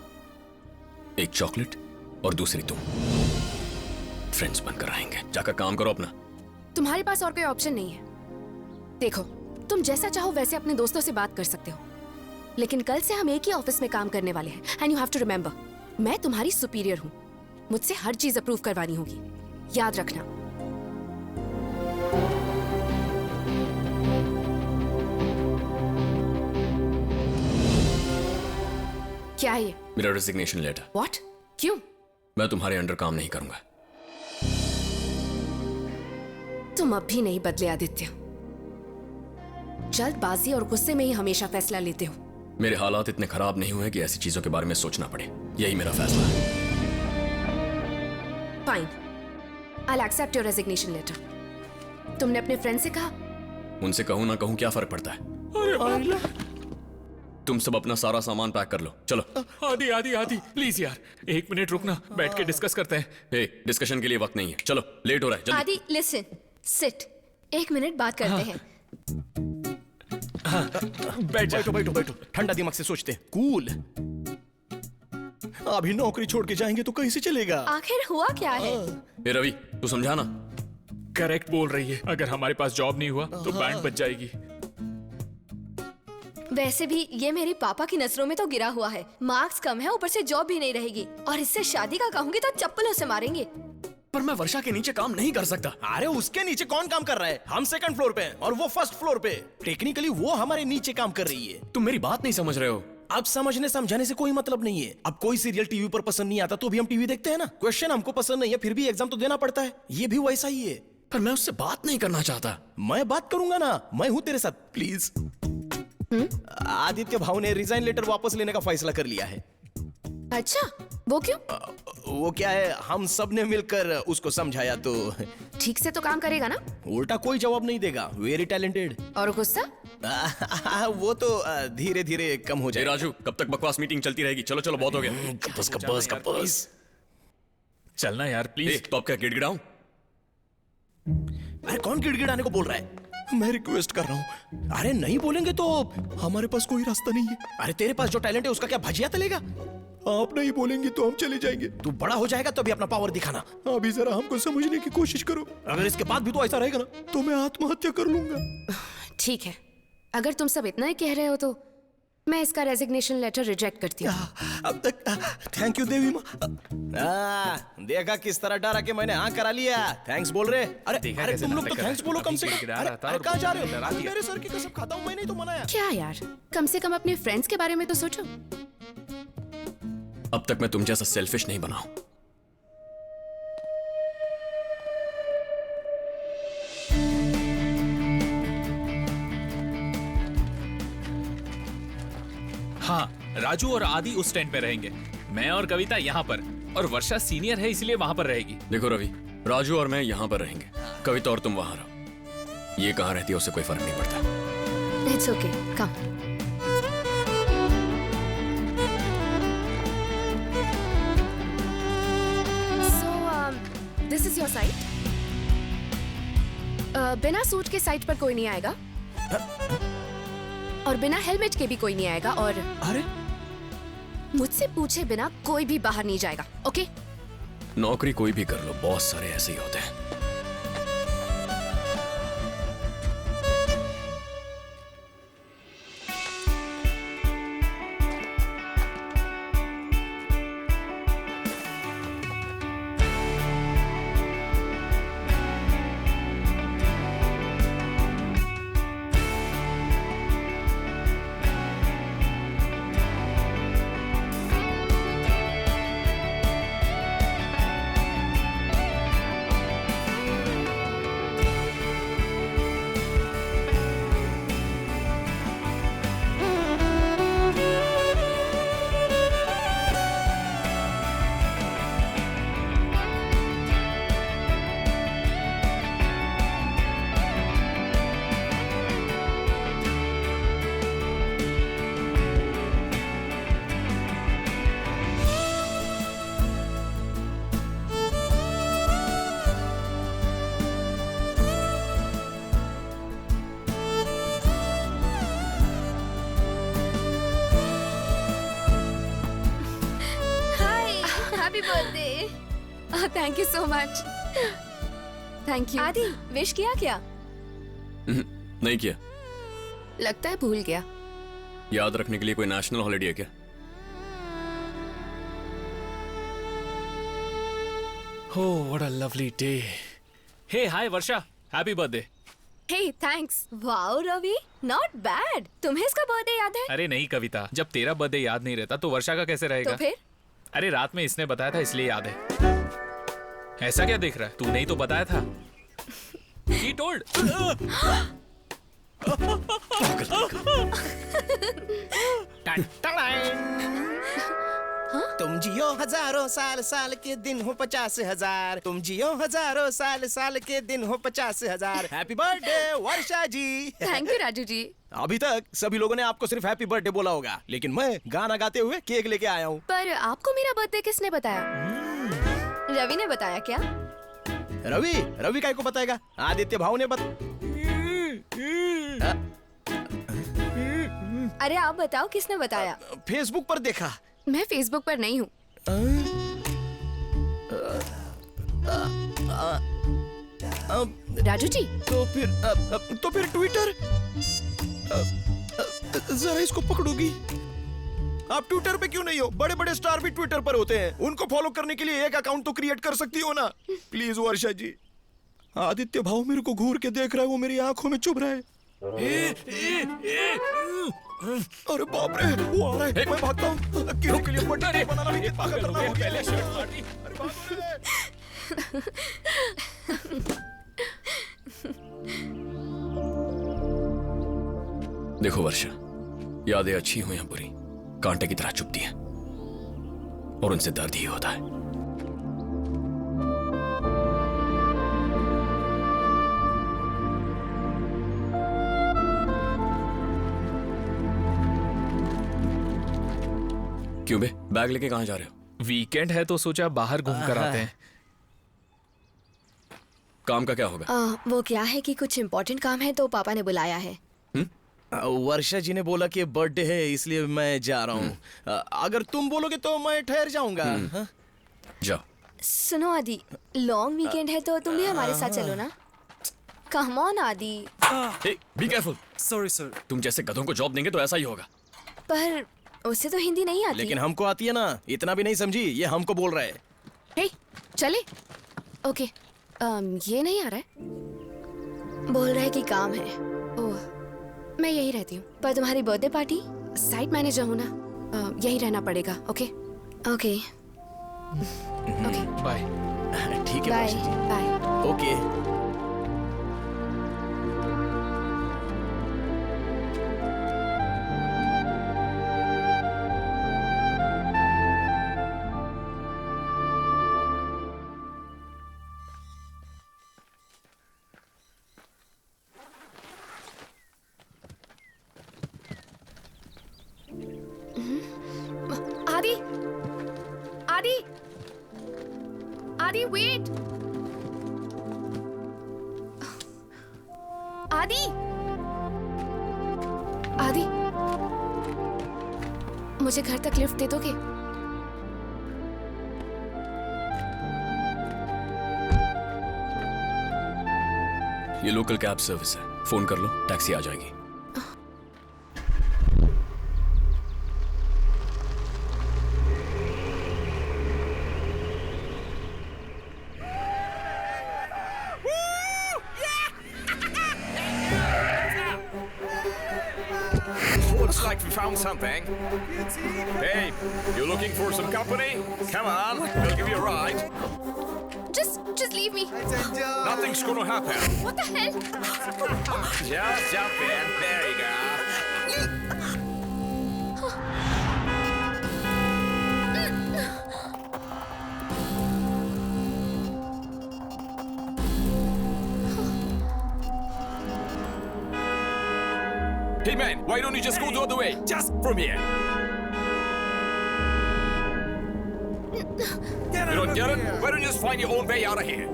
एक चॉकलेट और दूसरी तुम। फ्रेंड्स बनकर रहेंगे, जाकर काम करो अपना। तुम्हारे पास और कोई ऑप्शन नहीं है। देखो, तुम जैसा चाहो वैसे अपने दोस्तों से बात कर सकते हो, लेकिन कल से हम एक ही ऑफिस में काम करने वाले हैं। And you have to remember, मैं तुम्हारी सुपीरियर हूँ, मुझसे हर चीज अप्रूव करवानी होगी, याद रखना। क्या है ये? मेरा रेजिग्नेशन लेटर। व्हाट? क्यों? मैं तुम्हारे अंडर काम नहीं करूंगा। तुम अब भी नहीं बदले आदित्य, जल्दबाजी और गुस्से में ही हमेशा फैसला लेते हो। मेरे हालात इतने खराब नहीं हुए कि ऐसी चीजों के बारे में सोचना पड़े, यही मेरा फैसला है। Fine, I will accept your resignation letter. तुमने अपने फ्रेंड से कहा? उनसे कहूं ना कहूं क्या फर्क पड़ता है? तुम सब अपना सारा सामान पैक कर लो, चलो। आदि आदि आदि, प्लीज यार, एक मिनट रुकना, बैठ के डिस्कस करते हैं। हे, डिस्कशन के लिए वक्त नहीं है, चलो, लेट हो रहा है, जल्दी। आदि, लिसन, सिट, एक मिनट बात करते हैं। बैठो बैठो बैठो, ठंडा दिमाग से सोचते हैं। कूल। अभी नौकरी छोड़ के जाएंगे तो कहीं से चलेगा? आखिर हुआ क्या है? हे रवि, तू समझा ना। करेक्ट बोल रही है, अगर हमारे पास जॉब नहीं हुआ तो बैंक बच जाएगी। वैसे भी ये मेरे पापा की नजरों में तो गिरा हुआ है, मार्क्स कम है, ऊपर से जॉब भी नहीं रहेगी, और इससे शादी का कहूंगी तो चप्पलों से मारेंगे। पर मैं वर्षा के नीचे काम नहीं कर सकता। अरे उसके नीचे कौन काम कर रहा है? हम सेकंड फ्लोर पे हैं और वो फर्स्ट फ्लोर पे। टेक्निकली वो हमारे नीचे काम कर रही है। तुम मेरी बात नहीं समझ रहे हो। अब समझने समझाने से कोई मतलब नहीं है। अब कोई सीरियल टीवी पर पसंद नहीं आता तो भी हम टीवी देखते हैं ना। क्वेश्चन हमको पसंद नहीं है फिर भी एग्जाम तो देना पड़ता है, ये भी वैसा ही है। पर मैं उससे बात नहीं करना चाहता। मैं बात करूंगा ना, मैं हूं तेरे साथ, प्लीज। आदित्य भाव ने रिजाइन लेटर वापस लेने का फैसला कर लिया है। अच्छा, वो क्यों? वो क्या है, हम सब ने मिलकर उसको समझाया तो ठीक से तो काम करेगा ना? उल्टा कोई जवाब नहीं देगा। Very talented. और गुस्सा? वो तो धीरे धीरे कम हो जाएगा। राजू, कब तक बकवास मीटिंग चलती रहेगी? चलो चलो, बहुत हो गया। कपस। चलना यार प्लीज। तो अब क्या गिड़गिड़ाऊं? अरे कौन गिड़गिड़ाने को बोल रहा है? मैं रिक्वेस्ट कर रहा हूँ। अरे नहीं बोलेंगे तो हमारे पास कोई रास्ता नहीं है। अरे तेरे पास जो टैलेंट है उसका क्या भजिया तलेगा? आप नहीं बोलेंगी तो हम चले जाएंगे। तू बड़ा हो जाएगा तभी अपना पावर दिखाना। अभी जरा हमको समझने की कोशिश करो। अगर इसके बाद भी तो ऐसा रहेगा ना तो मैं आत्महत्या कर लूंगा। ठीक है, अगर तुम सब इतना ही कह रहे हो तो मैं इसका रेजिग्नेशन लेटर रिजेक्ट करती हूँ। अब तक थैंक यू देवी माँ। देखा किस तरह डरा के मैंने हाँ करा लिया। थैंक्स बोल रहे। अरे तुम लोग तो थैंक्स बोलो कम से कम। अरे कहाँ जा रहे हो? मेरे सर की कसम खाता हूँ, मैंने ही तो मनाया। क्या यार, कम से कम अपने फ्रेंड्स के बारे में तो सोचो। अब तक मैं तुम जैसा सेल्फिश नहीं बना हूं। हाँ, राजू और आदि उस टेंट पे रहेंगे, मैं और कविता यहाँ पर, और वर्षा सीनियर है इसलिए वहाँ पर रहेगी। देखो रवि, राजू और मैं यहाँ पर रहेंगे, कविता और तुम वहाँ रहो। ये कहाँ रहती है उससे कोई फर्क नहीं पड़ता। It's okay, come. So this is your site. बिना सूट के साइट पर कोई नहीं आएगा और बिना हेलमेट के भी कोई नहीं आएगा, और अरे मुझसे पूछे बिना कोई भी बाहर नहीं जाएगा। ओके? नौकरी कोई भी कर लो, बहुत सारे ऐसे ही होते हैं। Happy birthday. Thank you so much. Thank you. आदि, विश किया क्या? नहीं किया। लगता है भूल गया। याद रखने के लिए कोई नेशनल हॉलिडे है क्या? Oh, what a lovely day. Hey, hi Varsha, happy birthday. Hey thanks. Wow Ravi, not bad. तुम्हें इसका बर्थडे याद है? अरे नहीं कविता, जब तेरा बर्थडे याद नहीं रहता तो वर्षा का कैसे रहेगा? तो फिर? अरे रात में इसने बताया था इसलिए याद है। ऐसा क्या देख रहा है? तूने ही तो बताया था। He told. तुम जियो हजारों साल, साल के दिन हो 50,000। तुम जियो हजारों साल, साल के दिन हो 50,000। Happy birthday Varsha ji. Thank you Raju ji. अभी तक सभी लोगों ने आपको सिर्फ हैप्पी बर्थडे बोला होगा, लेकिन मैं गाना गाते हुए केक लेके आया हूँ। पर आपको मेरा बर्थडे किसने बताया? रवि ने बताया क्या? रवि काय को बताएगा? आदित्य भाव ने अरे आप बताओ किसने बताया? फेसबुक पर देखा। मैं फेसबुक पर नहीं हूँ। राजू जी। तो फिर ट्विटर। जरा इसको पकड़ोगी? आप ट्विटर पे क्यों नहीं हो? बड़े बड़े स्टार भी ट्विटर पर होते हैं। उनको फॉलो करने के लिए एक अकाउंट तो क्रिएट कर सकती हो ना? प्लीज वर्षा जी। आदित्य भाव मेरे को घूर के देख रहा है, वो मेरी आंखों में चुभ रहा है। अरे बाप रे, वो आ रहा है। मैं भागता हूँ। किलो के लिए पट्टी बनाना भी कितना खतरनाक हो गया है। अरे भागो रे। देखो वर्षा, यादें अच्छी हो या बुरी, कांटे की तरह चुभती हैं और उनसे दर्द ही होता है। क्यों बे, बैग लेके कहाँ जा रहे हो? वीकेंड है तो सोचा बाहर घूम कर आते हैं। काम का क्या होगा? वो क्या है कि कुछ इम्पोर्टेंट काम है तो पापा ने बुलाया है। वर्षा जी ने बोला कि बर्थडे है इसलिए मैं जा रहा हूँ। अगर तुम बोलोगे तो मैं ठहर जाऊंगा। हाँ? जाओ। सुनो आदि, लॉन्ग वीकेंड है तो तुम भी हमारे साथ चलो ना। कम ऑन आदि। Be careful. Sorry sir. तुम जैसे गधों को जॉब देंगे तो ऐसा ही होगा। पर उसे तो हिंदी नहीं आती। लेकिन हमको आती है ना, इतना भी नहीं समझी, ये हमको बोल रहा है। हे, चले। ओके, ये नहीं आ रहा है। बोल रहा है कि काम है। ओह, मैं यही रहती हूँ। पर तुम्हारी बर्थडे पार्टी? साइट मैनेजर हूँ ना, यही रहना पड़ेगा। Okay okay okay, bye. ठीक है bye Varsha ji. Bye. Okay. Adi, Adi, आदि, वेट। आदि, आदि, मुझे घर तक लिफ्ट दे दोगे? ये लोकल कैब सर्विस है, फोन कर लो, टैक्सी आ जाएगी। Looks like we found something. Hey, you looking for some company? Come on, we'll give you a ride. Just leave me. Nothing's gonna happen. What the hell? Just jump in. There you go. Hey man, why don't you just go the other way? Just from here. You don't get it? Why don't you just find your own way out of here?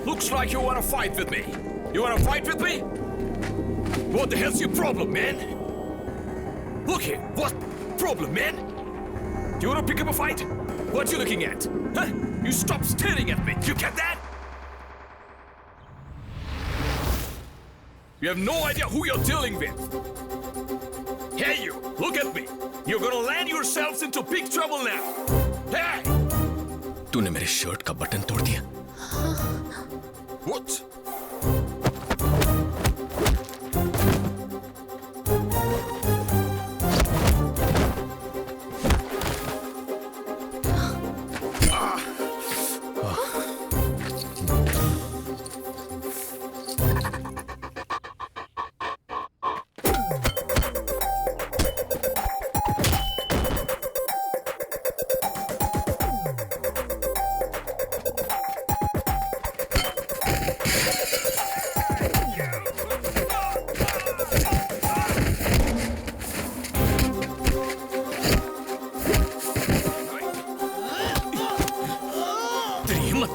Looks like you want to fight with me. You want to fight with me? What the hell's your problem, man? Look here, what problem, man? Do you want to pick up a fight? What you looking at? Huh? You stop staring at me. You get that? You have no idea who you're dealing with. Hey you, look at me. You're gonna land yourselves into big trouble now. Hey! तूने मेरे shirt का button तोड़ दिया। What?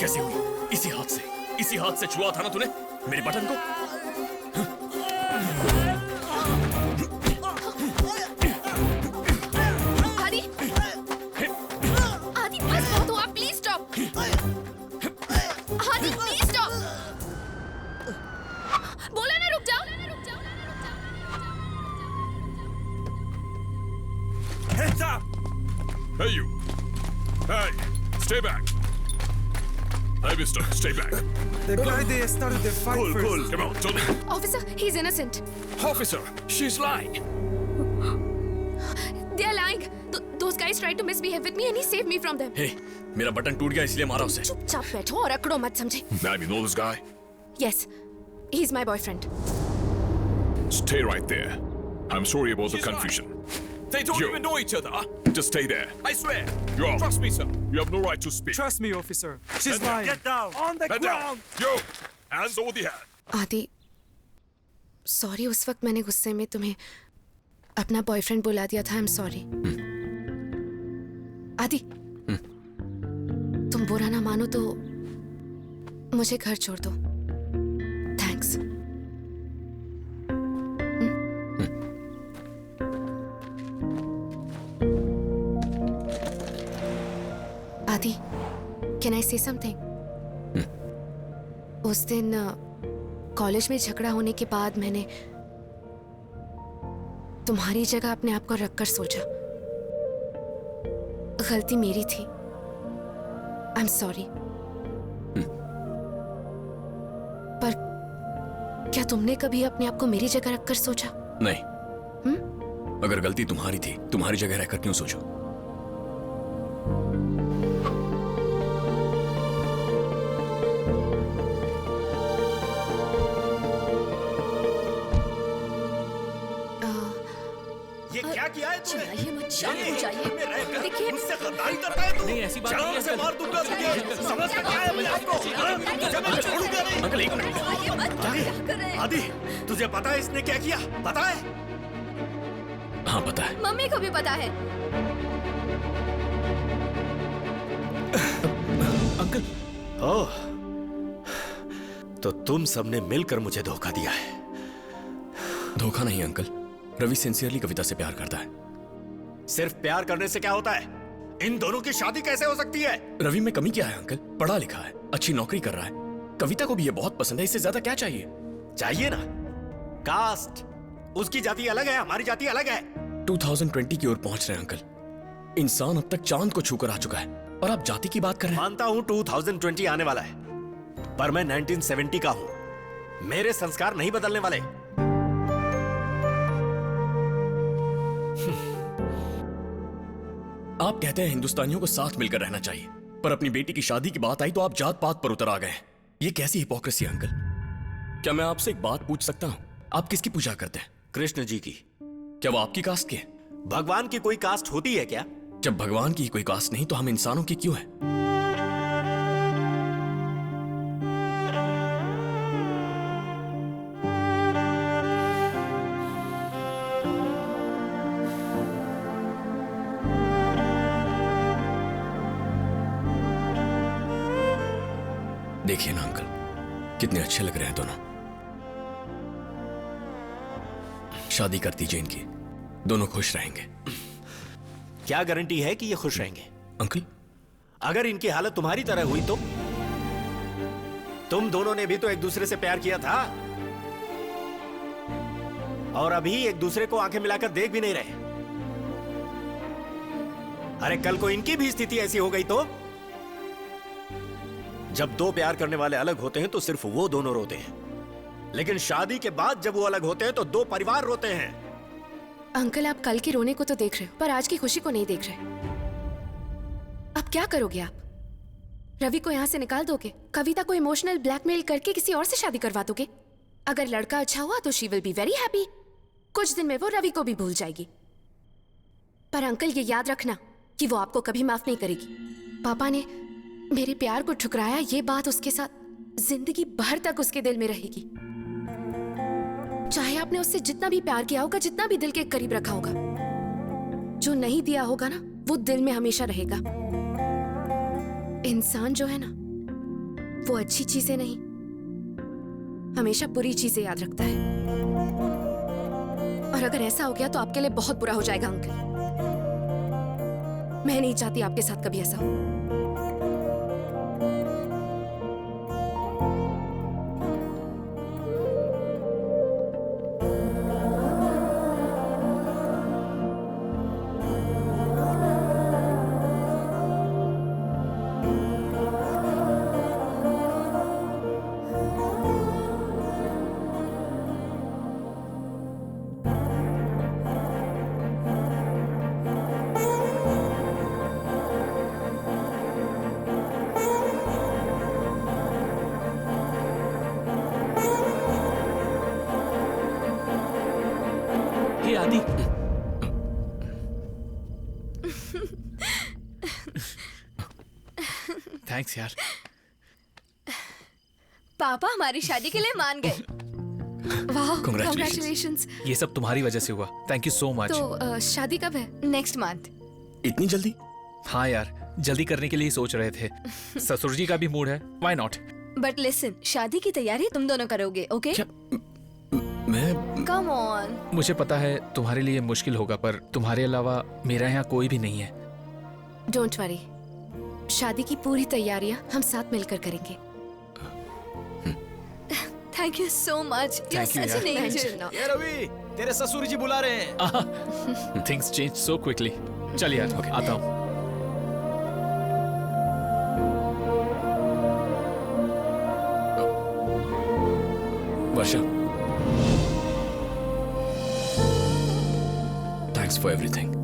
कैसे हुई? इसी हाथ से छुआ था ना तूने मेरे बटन को? आदि, आदि बस बहुत हुआ, प्लीज स्टॉप। आदि प्लीज स्टॉप। बोला ना रुक जाओ। Heads up! Hey you! Hey, stay back! Hey mister, stay back! The guy they started the fight Cool, first. cool, come on, don't... Officer, he's innocent. Officer, she's lying! They are lying. Those guys tried to misbehave with me and he saved me from them. Hey, मेरा button टूट गया इसलिए मारा उसे। चुपचाप बैठो और अकड़ो मत, समझे? Ma'am, you know this guy? Yes, he's my boyfriend. Stay right there. I'm sorry about the confusion. They don't even know each other. Just stay there. I swear. Yo, trust me, sir. You have no right to speak. Trust me, officer. She's Get down. lying. Get down. On the Get ground. down. Yo, hands over the head. आदि, sorry उस वक्त मैंने गुस्से में तुम्हें अपना boyfriend बुला दिया था। आई एम सॉरी। आदि, तुम बुरा ना मानो तो मुझे घर छोड़ दो। थैंक्स। कैन आई से समथिंग? उस दिन कॉलेज में झगड़ा होने के बाद मैंने तुम्हारी जगह अपने आप को रखकर सोचा, गलती मेरी थी, आई एम सॉरी। पर क्या तुमने कभी अपने आप को मेरी जगह रखकर सोचा? नहीं। अगर गलती तुम्हारी थी, तुम्हारी जगह रहकर क्यों सोचो? ये क्या किया है तूने? चिल्लाइए मत, शांत हो जाइए। देखिए मुझसे गद्दारी करता है तू। नहीं, ऐसी बात नहीं जान है, से अंकल। मार दूंगा तुझे। समझ में क्या है मुझे आपको? तुझे मैं छोड़ूंगा नहीं। अंकल एक मिनट। आदि, तुझे पता है इसने क्या किया? पता है? हाँ पता है। मम्मी को भी पता है। अंकल। ओह, तो तुम सबने मिलकर मुझे धोखा दिया है। धोखा नहीं अंकल, रवि सिंसियरली कविता से प्यार करता है। सिर्फ प्यार करने से क्या होता है? इन दोनों की शादी कैसे हो सकती है? रवि में कमी क्या है अंकल? पढ़ा लिखा है, अच्छी नौकरी कर रहा है, कविता को भी ये बहुत पसंद है, इससे ज्यादा क्या चाहिए? चाहिए ना। कास्ट, उसकी जाति अलग है, हमारी जाति अलग है। 2020 की ओर पहुंच रहे हैं अंकल। इंसान अब तक चांद को छूकर आ चुका है और आप जाति की बात कर रहे हैं। मानता हूं 2020 आने वाला है, पर मैं 1970 का हूं। मेरे संस्कार नहीं बदलने वाले। आप कहते हैं हिंदुस्तानियों को साथ मिलकर रहना चाहिए, पर अपनी बेटी की शादी की बात आई तो आप जात पात पर उतर आ गए। ये कैसी हिपोक्रेसी है अंकल? क्या मैं आपसे एक बात पूछ सकता हूं? आप किसकी पूजा करते हैं? कृष्ण जी की। क्या वो आपकी कास्ट के हैं? भगवान की कोई कास्ट होती है क्या? जब भगवान की कोई कास्ट नहीं तो हम इंसानों की क्यों है? देखिए ना अंकल, कितने अच्छे लग रहे हैं दोनों। शादी कर दीजिए इनकी, दोनों खुश रहेंगे। क्या गारंटी है कि ये खुश रहेंगे? अंकल, अगर इनकी हालत तुम्हारी तरह हुई तो? तुम दोनों ने भी तो एक दूसरे से प्यार किया था, और अभी एक दूसरे को आंखें मिलाकर देख भी नहीं रहे। अरे कल को इनकी भी स्थिति ऐसी हो गई तो? जब दो प्यार करने वाले अलग होते हैं तो सिर्फ वो दोनों रोते हैं, लेकिन शादी के बाद जब वो अलग होते हैं तो दो परिवार रोते हैं। अंकल, आप कल के रोने को तो देख रहे हो, पर आज की खुशी को नहीं देख रहे। अब क्या करोगे आप? रवि को यहाँ से निकाल दोगे? कविता को इमोशनल ब्लैकमेल करके किसी और से शादी करवा दोगे? अगर लड़का अच्छा हुआ तो she will be very happy. कुछ दिन में वो रवि को भी भूल जाएगी। पर अंकल, ये याद रखना कि वो आपको कभी माफ नहीं करेगी। पापा ने मेरे प्यार को ठुकराया, ये बात उसके साथ जिंदगी भर तक उसके दिल में रहेगी। चाहे आपने उससे जितना भी प्यार किया होगा, जितना भी दिल के करीब रखा होगा, जो नहीं दिया होगा ना, वो दिल में हमेशा रहेगा। इंसान जो है ना, वो अच्छी चीजें नहीं, हमेशा बुरी चीजें याद रखता है। और अगर ऐसा हो गया तो आपके लिए बहुत बुरा हो जाएगा अंकल। मैं नहीं चाहती आपके साथ कभी ऐसा हो। आदि, थैंक्स यार। पापा हमारी शादी के लिए मान गए। वाह, कांग्रेचुलेशंस। ये सब तुम्हारी वजह से हुआ। Thank you so much. तो शादी कब है? Next month. इतनी जल्दी? हाँ यार, जल्दी करने के लिए सोच रहे थे। ससुर जी का भी मूड है, व्हाई नॉट। बट लिसन, शादी की तैयारी तुम दोनों करोगे, ओके? मैं कम ऑन। मुझे पता है तुम्हारे लिए मुश्किल होगा, पर तुम्हारे अलावा मेरा यहाँ कोई भी नहीं है। डोंट वरी, शादी की पूरी तैयारियां हम साथ मिलकर करेंगे। Thank you so much. Thank you, सच यार। एंजल। ये रवि, तेरे ससुर जी बुला रहे हैं। Things change so quickly. चल यार, आता हूँ। Varsha, thanks for everything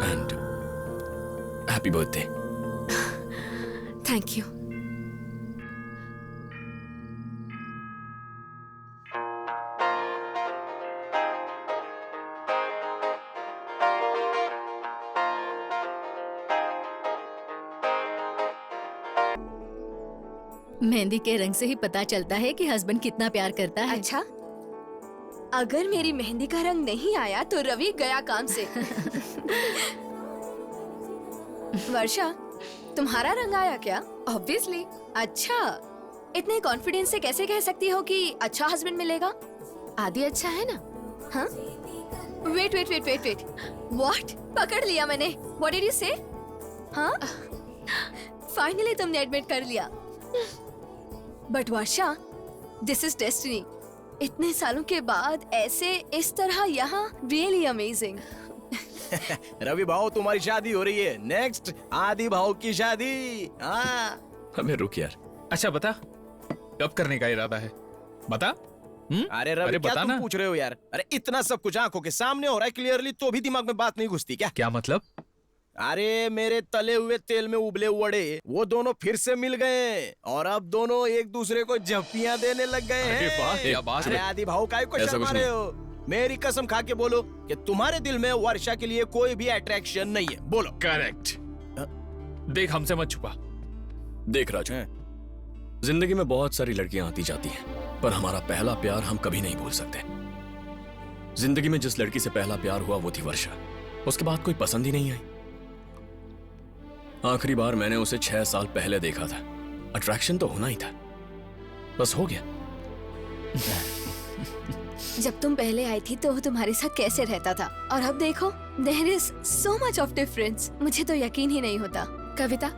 and happy birthday. Thank you. Mehndi के रंग से ही पता चलता है कि हस्बैंड कितना प्यार करता है। अच्छा, अगर मेरी मेहंदी का रंग नहीं आया तो रवि गया काम से। वर्षा, तुम्हारा रंग आया क्या? ऑब्वियसली। अच्छा, इतने कॉन्फिडेंस से कैसे कह सकती हो कि अच्छा हस्बैंड मिलेगा? आदि अच्छा है ना? हाँ? Wait wait wait wait wait, what? पकड़ लिया मैंने। व्हाट डिड यू से? हाँ? फाइनली तुमने एडमिट कर लिया। But Varsha, this is destiny. इतने सालों के बाद ऐसे इस तरह यहाँ, रियली अमेजिंग। रवि भाव, तुम्हारी शादी हो रही है। नेक्स्ट आदि भाव की शादी। हाँ। हमें रुक यार। अच्छा बता, कब करने का इरादा है? बता। अरे रवि, क्या बता तुम ना। पूछ रहे हो यार? अरे इतना सब कुछ आंखों के सामने हो रहा है क्लियरली, तो भी दिमाग में बात नहीं घुसती क्या? क्या मतलब? अरे मेरे तले हुए तेल में उबले वड़े, वो दोनों फिर से मिल गए और अब दोनों एक दूसरे को झप्पियां देने लग गए अरे हैं। वाह, क्या बात अरे है। आदि भाव, काहे को ऐसा शर्मा कुछ रहे नहीं। हो? मेरी कसम खा के बोलो कि तुम्हारे दिल में वर्षा के लिए कोई भी अट्रैक्शन नहीं है। बोलो। करेक्ट। देख, हमसे मत छुपा। देख राजू, जिंदगी में बहुत सारी लड़कियां आती जाती हैं, पर हमारा पहला प्यार हम कभी नहीं भूल सकते। जिंदगी में जिस लड़की से पहला प्यार हुआ वो थी वर्षा। उसके बाद कोई पसंद ही नहीं आई। आखिरी बार मैंने उसे 6 साल पहले देखा था। अट्रैक्शन तो होना ही था, बस हो गया। जब तुम पहले आई थी तो वो तुम्हारे साथ कैसे रहता था, और अब देखो, there is so much of difference. मुझे तो यकीन ही नहीं होता। कविता,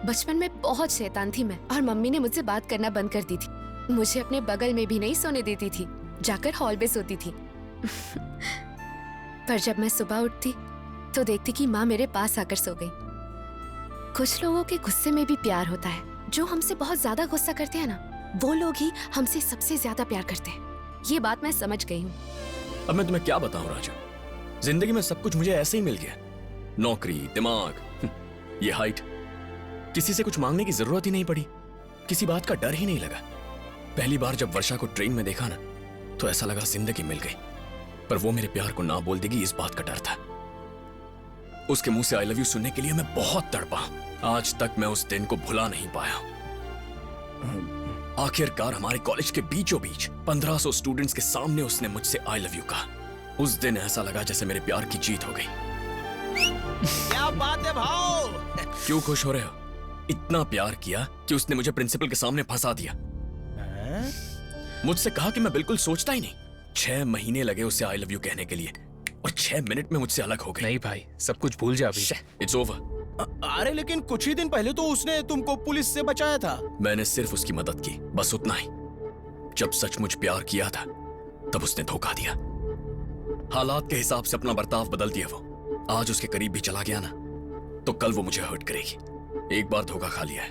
बचपन में बहुत शैतान थी मैं, और मम्मी ने मुझसे बात करना बंद कर दी थी। मुझे अपने बगल में भी नहीं सोने देती थी, जाकर हॉल में सोती थी। पर जब मैं सुबह उठती तो देखती कि माँ मेरे पास आकर सो गई। कुछ लोगों के गुस्से में भी प्यार होता है। जो हमसे बहुत ज्यादा गुस्सा करते हैं ना, वो लोग ही हमसे सबसे ज्यादा प्यार करते हैं। ये बात मैं समझ गई हूँ। अब मैं तुम्हें क्या बताऊं राजू, जिंदगी में सब कुछ मुझे ऐसे ही मिल गया। नौकरी, दिमाग, ये हाइट। किसी से कुछ मांगने की जरूरत ही नहीं पड़ी, किसी बात का डर ही नहीं लगा। पहली बार जब वर्षा को ट्रेन में देखा ना, तो ऐसा लगा जिंदगी मिल गई। पर वो मेरे प्यार को ना बोल देगी, इस बात का डर था। उसके मुंह से आई लव यू सुनने के लिए मैं बहुत तड़पा। आज तक मैं उस दिन को भुला नहीं पाया। आखिरकार हमारे कॉलेज के बीचों बीच 1500 स्टूडेंट्स के सामने उसने मुझसे आई लव यू कहा। उस दिन ऐसा लगा जैसे मेरे प्यार की जीत हो गई। क्या बात है भाव? क्यों खुश हो रहे हो? इतना प्यार किया कि उसने मुझे प्रिंसिपल के सामने फंसा दिया। मुझसे कहा कि मैं बिल्कुल सोचता ही नहीं। 6 महीने लगे उसे आई लव यू कहने के लिए, और 6 मिनट में मुझसे अलग हो गई। नहीं भाई, सब कुछ भूल जा अभी। It's over. अरे लेकिन कुछ ही दिन पहले तो उसने तुमको पुलिस से बचाया था। मैंने सिर्फ उसकी मदद की, बस उतना ही। जब सचमुच प्यार किया था तब उसने धोखा दिया। हालात के हिसाब से अपना बर्ताव बदल दिया वो। आज उसके करीब भी चला गया ना, तो कल वो मुझे हर्ट करेगी। एक बार धोखा खा लिया है,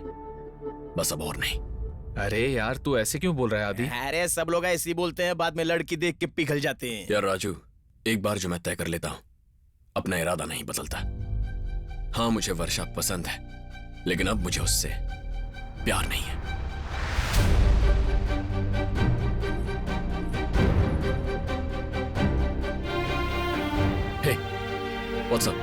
बस अब और नहीं। अरे यार, तू ऐसे क्यों बोल रहा है आदि? अरे सब लोग ऐसे ही बोलते हैं, बाद में लड़की देख के पिघल जाते हैं। यार राजू, एक बार जो मैं तय कर लेता हूं, अपना इरादा नहीं बदलता। हाँ, मुझे वर्षा पसंद है, लेकिन अब मुझे उससे प्यार नहीं है। हे, व्हाट्स अप?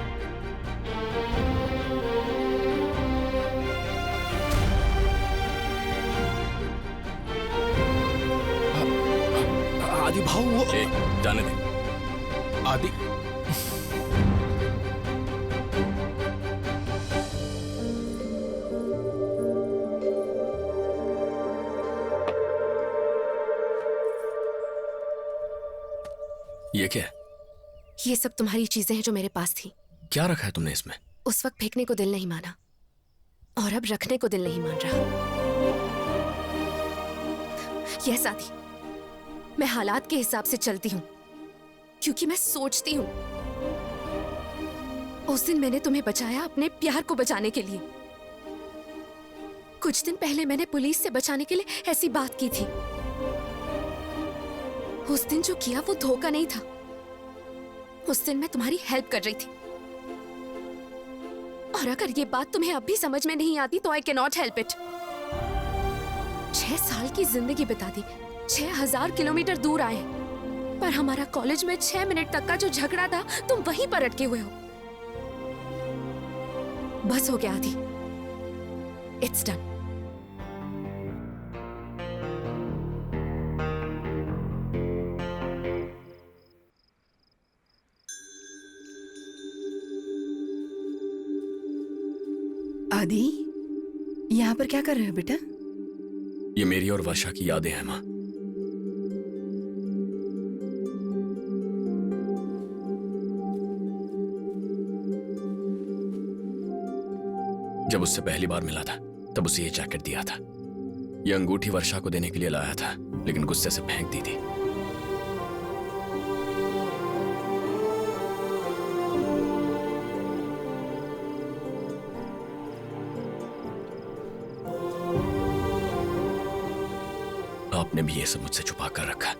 आदि भाव, वो जाने दे। आदि, ये क्या है? ये सब तुम्हारी चीजें हैं जो मेरे पास थी। क्या रखा है तुमने इसमें? उस वक्त फेंकने को दिल नहीं माना और अब रखने को दिल नहीं मान रहा। यस आदि, मैं हालात के हिसाब से चलती हूँ क्योंकि मैं सोचती हूँ। उस दिन मैंने तुम्हें बचाया अपने प्यार को बचाने के लिए। कुछ दिन पहले मैंने पुलिस से बचाने के लिए ऐसी बात की थी। उस दिन जो किया वो धोखा नहीं था। उस दिन मैं तुम्हारी हेल्प कर रही थी। और अगर ये बात तुम्हें अब भी समझ में नहीं आती तो I can not help it. 6 साल की जिंदगी बिता दी, 6000 किलोमीटर दूर आए, पर हमारा कॉलेज में 6 मिनट तक का जो झगड़ा था तुम वहीं पर अटके हुए हो। बस हो गया आदि, इट्स डन। आदि, यहाँ पर क्या कर रहे हो बेटा? ये मेरी और वर्षा की यादें हैं माँ। जब उससे पहली बार मिला था तब उसे ये जैकेट दिया था। ये अंगूठी वर्षा को देने के लिए लाया था, लेकिन गुस्से से फेंक दी थी। आपने भी ये सब मुझसे छुपा कर रखा।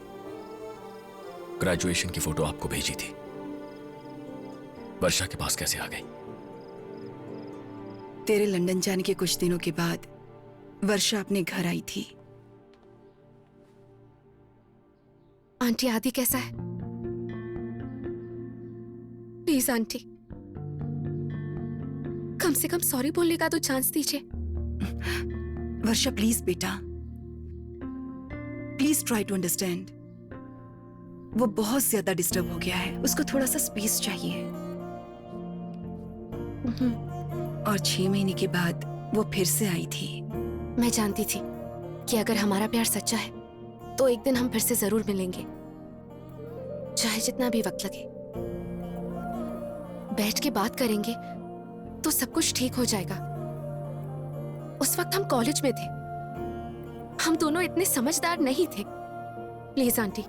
ग्रेजुएशन की फोटो आपको भेजी थी, वर्षा के पास कैसे आ गई? तेरे लंदन जाने के कुछ दिनों के बाद वर्षा अपने घर आई थी। आंटी, आदि कैसा है? प्लीज आंटी, कम से कम सॉरी बोलने का तो चांस दीजिए। वर्षा प्लीज बेटा, प्लीज ट्राई टू अंडरस्टैंड। वो बहुत ज्यादा डिस्टर्ब हो गया है, उसको थोड़ा सा स्पेस चाहिए। और 6 महीने के बाद वो फिर से आई थी। मैं जानती थी कि अगर हमारा प्यार सच्चा है तो एक दिन हम फिर से जरूर मिलेंगे, चाहे जितना भी वक्त लगे। बैठ के बात करेंगे तो सब कुछ ठीक हो जाएगा। उस वक्त हम कॉलेज में थे, हम दोनों इतने समझदार नहीं थे। प्लीज आंटी,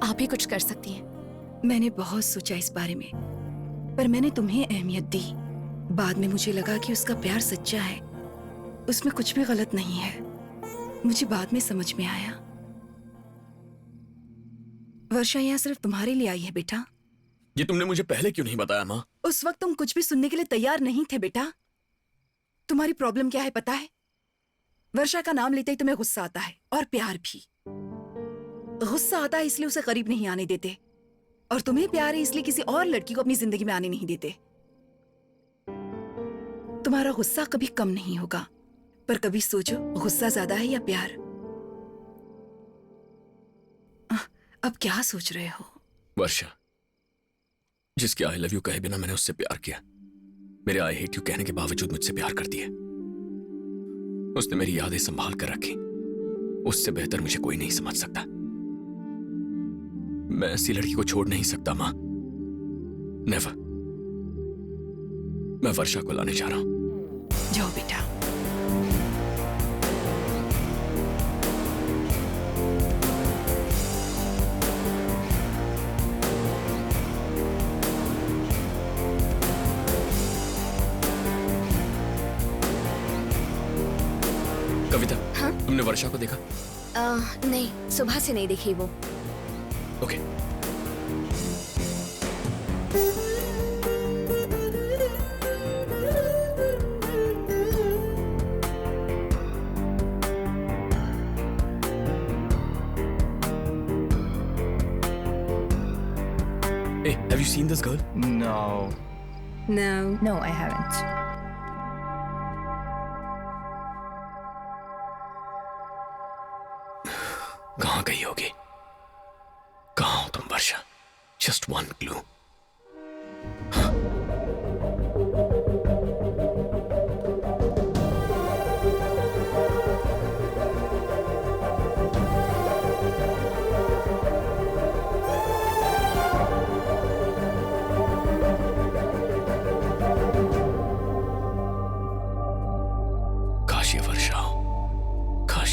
आप ही कुछ कर सकती हैं। मैंने बहुत सोचा इस बारे में, पर मैंने तुम्हें अहमियत दी। बाद में मुझे लगा कि उसका प्यार सच्चा है, उसमें कुछ भी गलत नहीं है। मुझे बाद में समझ में आया। वर्षा यहाँ सिर्फ तुम्हारे लिए आई है बेटा। ये तुमने मुझे पहले क्यों नहीं बताया माँ? उस वक्त तुम कुछ भी सुनने के लिए तैयार नहीं थे बेटा। तुम्हारी प्रॉब्लम क्या है पता है? वर्षा का नाम लेते ही तुम्हें गुस्सा आता है, और प्यार भी। गुस्सा आता है इसलिए उसे करीब नहीं आने देते, और तुम्हें प्यार है इसलिए किसी और लड़की को अपनी जिंदगी में आने नहीं देते। तुम्हारा गुस्सा कभी कम नहीं होगा, पर कभी सोचो गुस्सा ज्यादा है या प्यार। अब क्या सोच रहे हो? वर्षा, जिसके आई लव यू कहे बिना मैंने उससे प्यार किया, मेरे आई हेट यू कहने के बावजूद मुझसे प्यार करती है। उसने मेरी यादें संभाल कर रखी, उससे बेहतर मुझे कोई नहीं समझ सकता। मैं ऐसी लड़की को छोड़ नहीं सकता मां, नेवर। मैं वर्षा को लाने जा रहा हूं। जाओ बेटा। कविता, हाँ? तुमने वर्षा को देखा? नहीं, सुबह से नहीं देखी वो। Okay. Hey, have you seen this girl? No. No. No, I haven't. कहाँ गई होगी? कहाँ हो तुम वर्षा? Just one clue.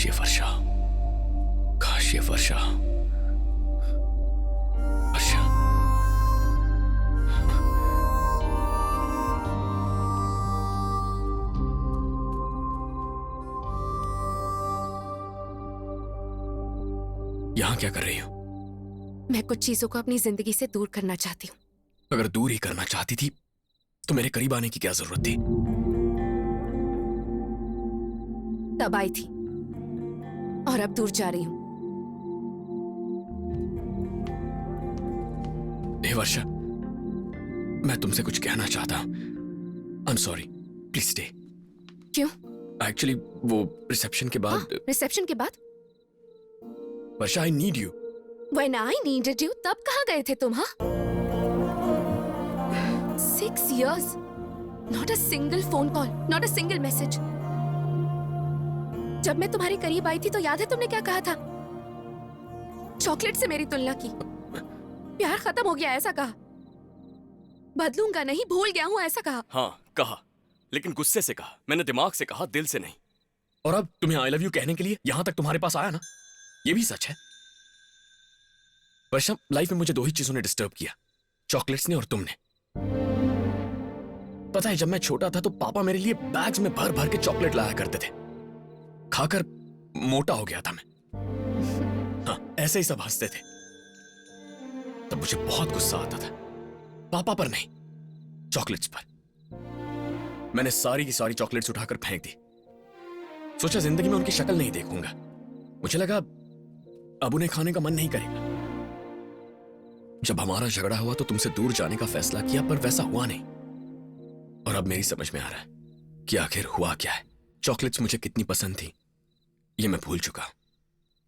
काश ये वर्षा, काश ये वर्षा, वर्षा। यहां क्या कर रही हो? मैं कुछ चीजों को अपनी जिंदगी से दूर करना चाहती हूँ। अगर दूर ही करना चाहती थी तो मेरे करीब आने की क्या जरूरत थी? तब आई थी और अब दूर जा रही हूँ। हे वर्षा, मैं तुमसे कुछ कहना चाहता हूं। I am sorry, please stay. क्यों? एक्चुअली वो रिसेप्शन के बाद। रिसेप्शन के बाद? Varsha, I need you. When I needed you, तब कहाँ गए थे तुम? हाँ? 6 years, not a single phone call, not a single message. जब मैं तुम्हारे करीब आई थी तो याद है तुमने क्या कहा था? चॉकलेट से मेरी तुलना की। प्यार खत्म हो गया ऐसा कहा। बदलूंगा नहीं, भूल गया हूँ ऐसा कहा। हाँ कहा, लेकिन गुस्से से कहा। मैंने दिमाग से कहा, दिल से नहीं। और अब तुम्हें आई लव यू कहने के लिए यहां तक तुम्हारे पास आया ना, ये भी सच है। वर्षा, लाइफ में मुझे 2 ही चीजों ने डिस्टर्ब किया, चॉकलेट्स ने और तुमने। पता है, जब मैं छोटा था तो पापा मेरे लिए बैग्स में भर भर के चॉकलेट लाया करते थे। खाकर मोटा हो गया था मैं। हाँ, ऐसे ही सब हंसते थे। तब मुझे बहुत गुस्सा आता था, पापा पर नहीं, चॉकलेट्स पर। मैंने सारी की सारी चॉकलेट्स उठाकर फेंक दी। सोचा जिंदगी में उनकी शक्ल नहीं देखूंगा। मुझे लगा अब उन्हें खाने का मन नहीं करेगा। जब हमारा झगड़ा हुआ तो तुमसे दूर जाने का फैसला किया, पर वैसा हुआ नहीं। और अब मेरी समझ में आ रहा है कि आखिर हुआ क्या है। चॉकलेट्स मुझे कितनी पसंद थी ये मैं भूल चुका,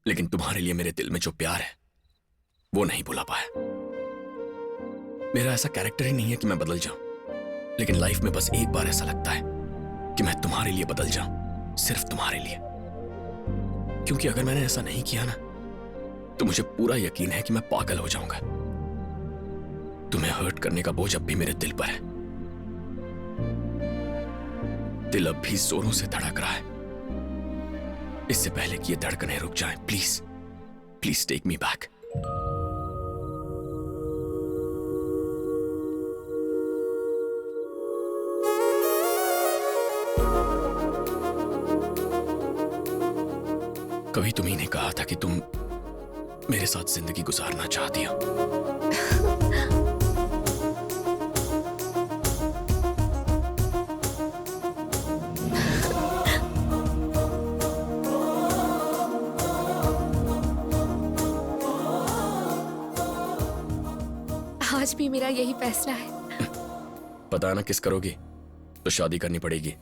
लेकिन तुम्हारे लिए मेरे दिल में जो प्यार है वो नहीं भुला पाया। मेरा ऐसा कैरेक्टर ही नहीं है कि मैं बदल जाऊं, लेकिन लाइफ में बस एक बार ऐसा लगता है कि मैं तुम्हारे लिए बदल जाऊं, सिर्फ तुम्हारे लिए। क्योंकि अगर मैंने ऐसा नहीं किया ना तो मुझे पूरा यकीन है कि मैं पागल हो जाऊंगा। तुम्हें हर्ट करने का बोझ अब भी मेरे दिल पर है। दिल अब भी जोरों से धड़क रहा है। इससे पहले कि ये धड़कनें रुक जाएं, please please take me back. कभी तुम्ही ने कहा था कि तुम मेरे साथ जिंदगी गुजारना चाहती हो। आज भी मेरा यही फैसला है। पता है ना किस करोगी तो शादी करनी पड़ेगी।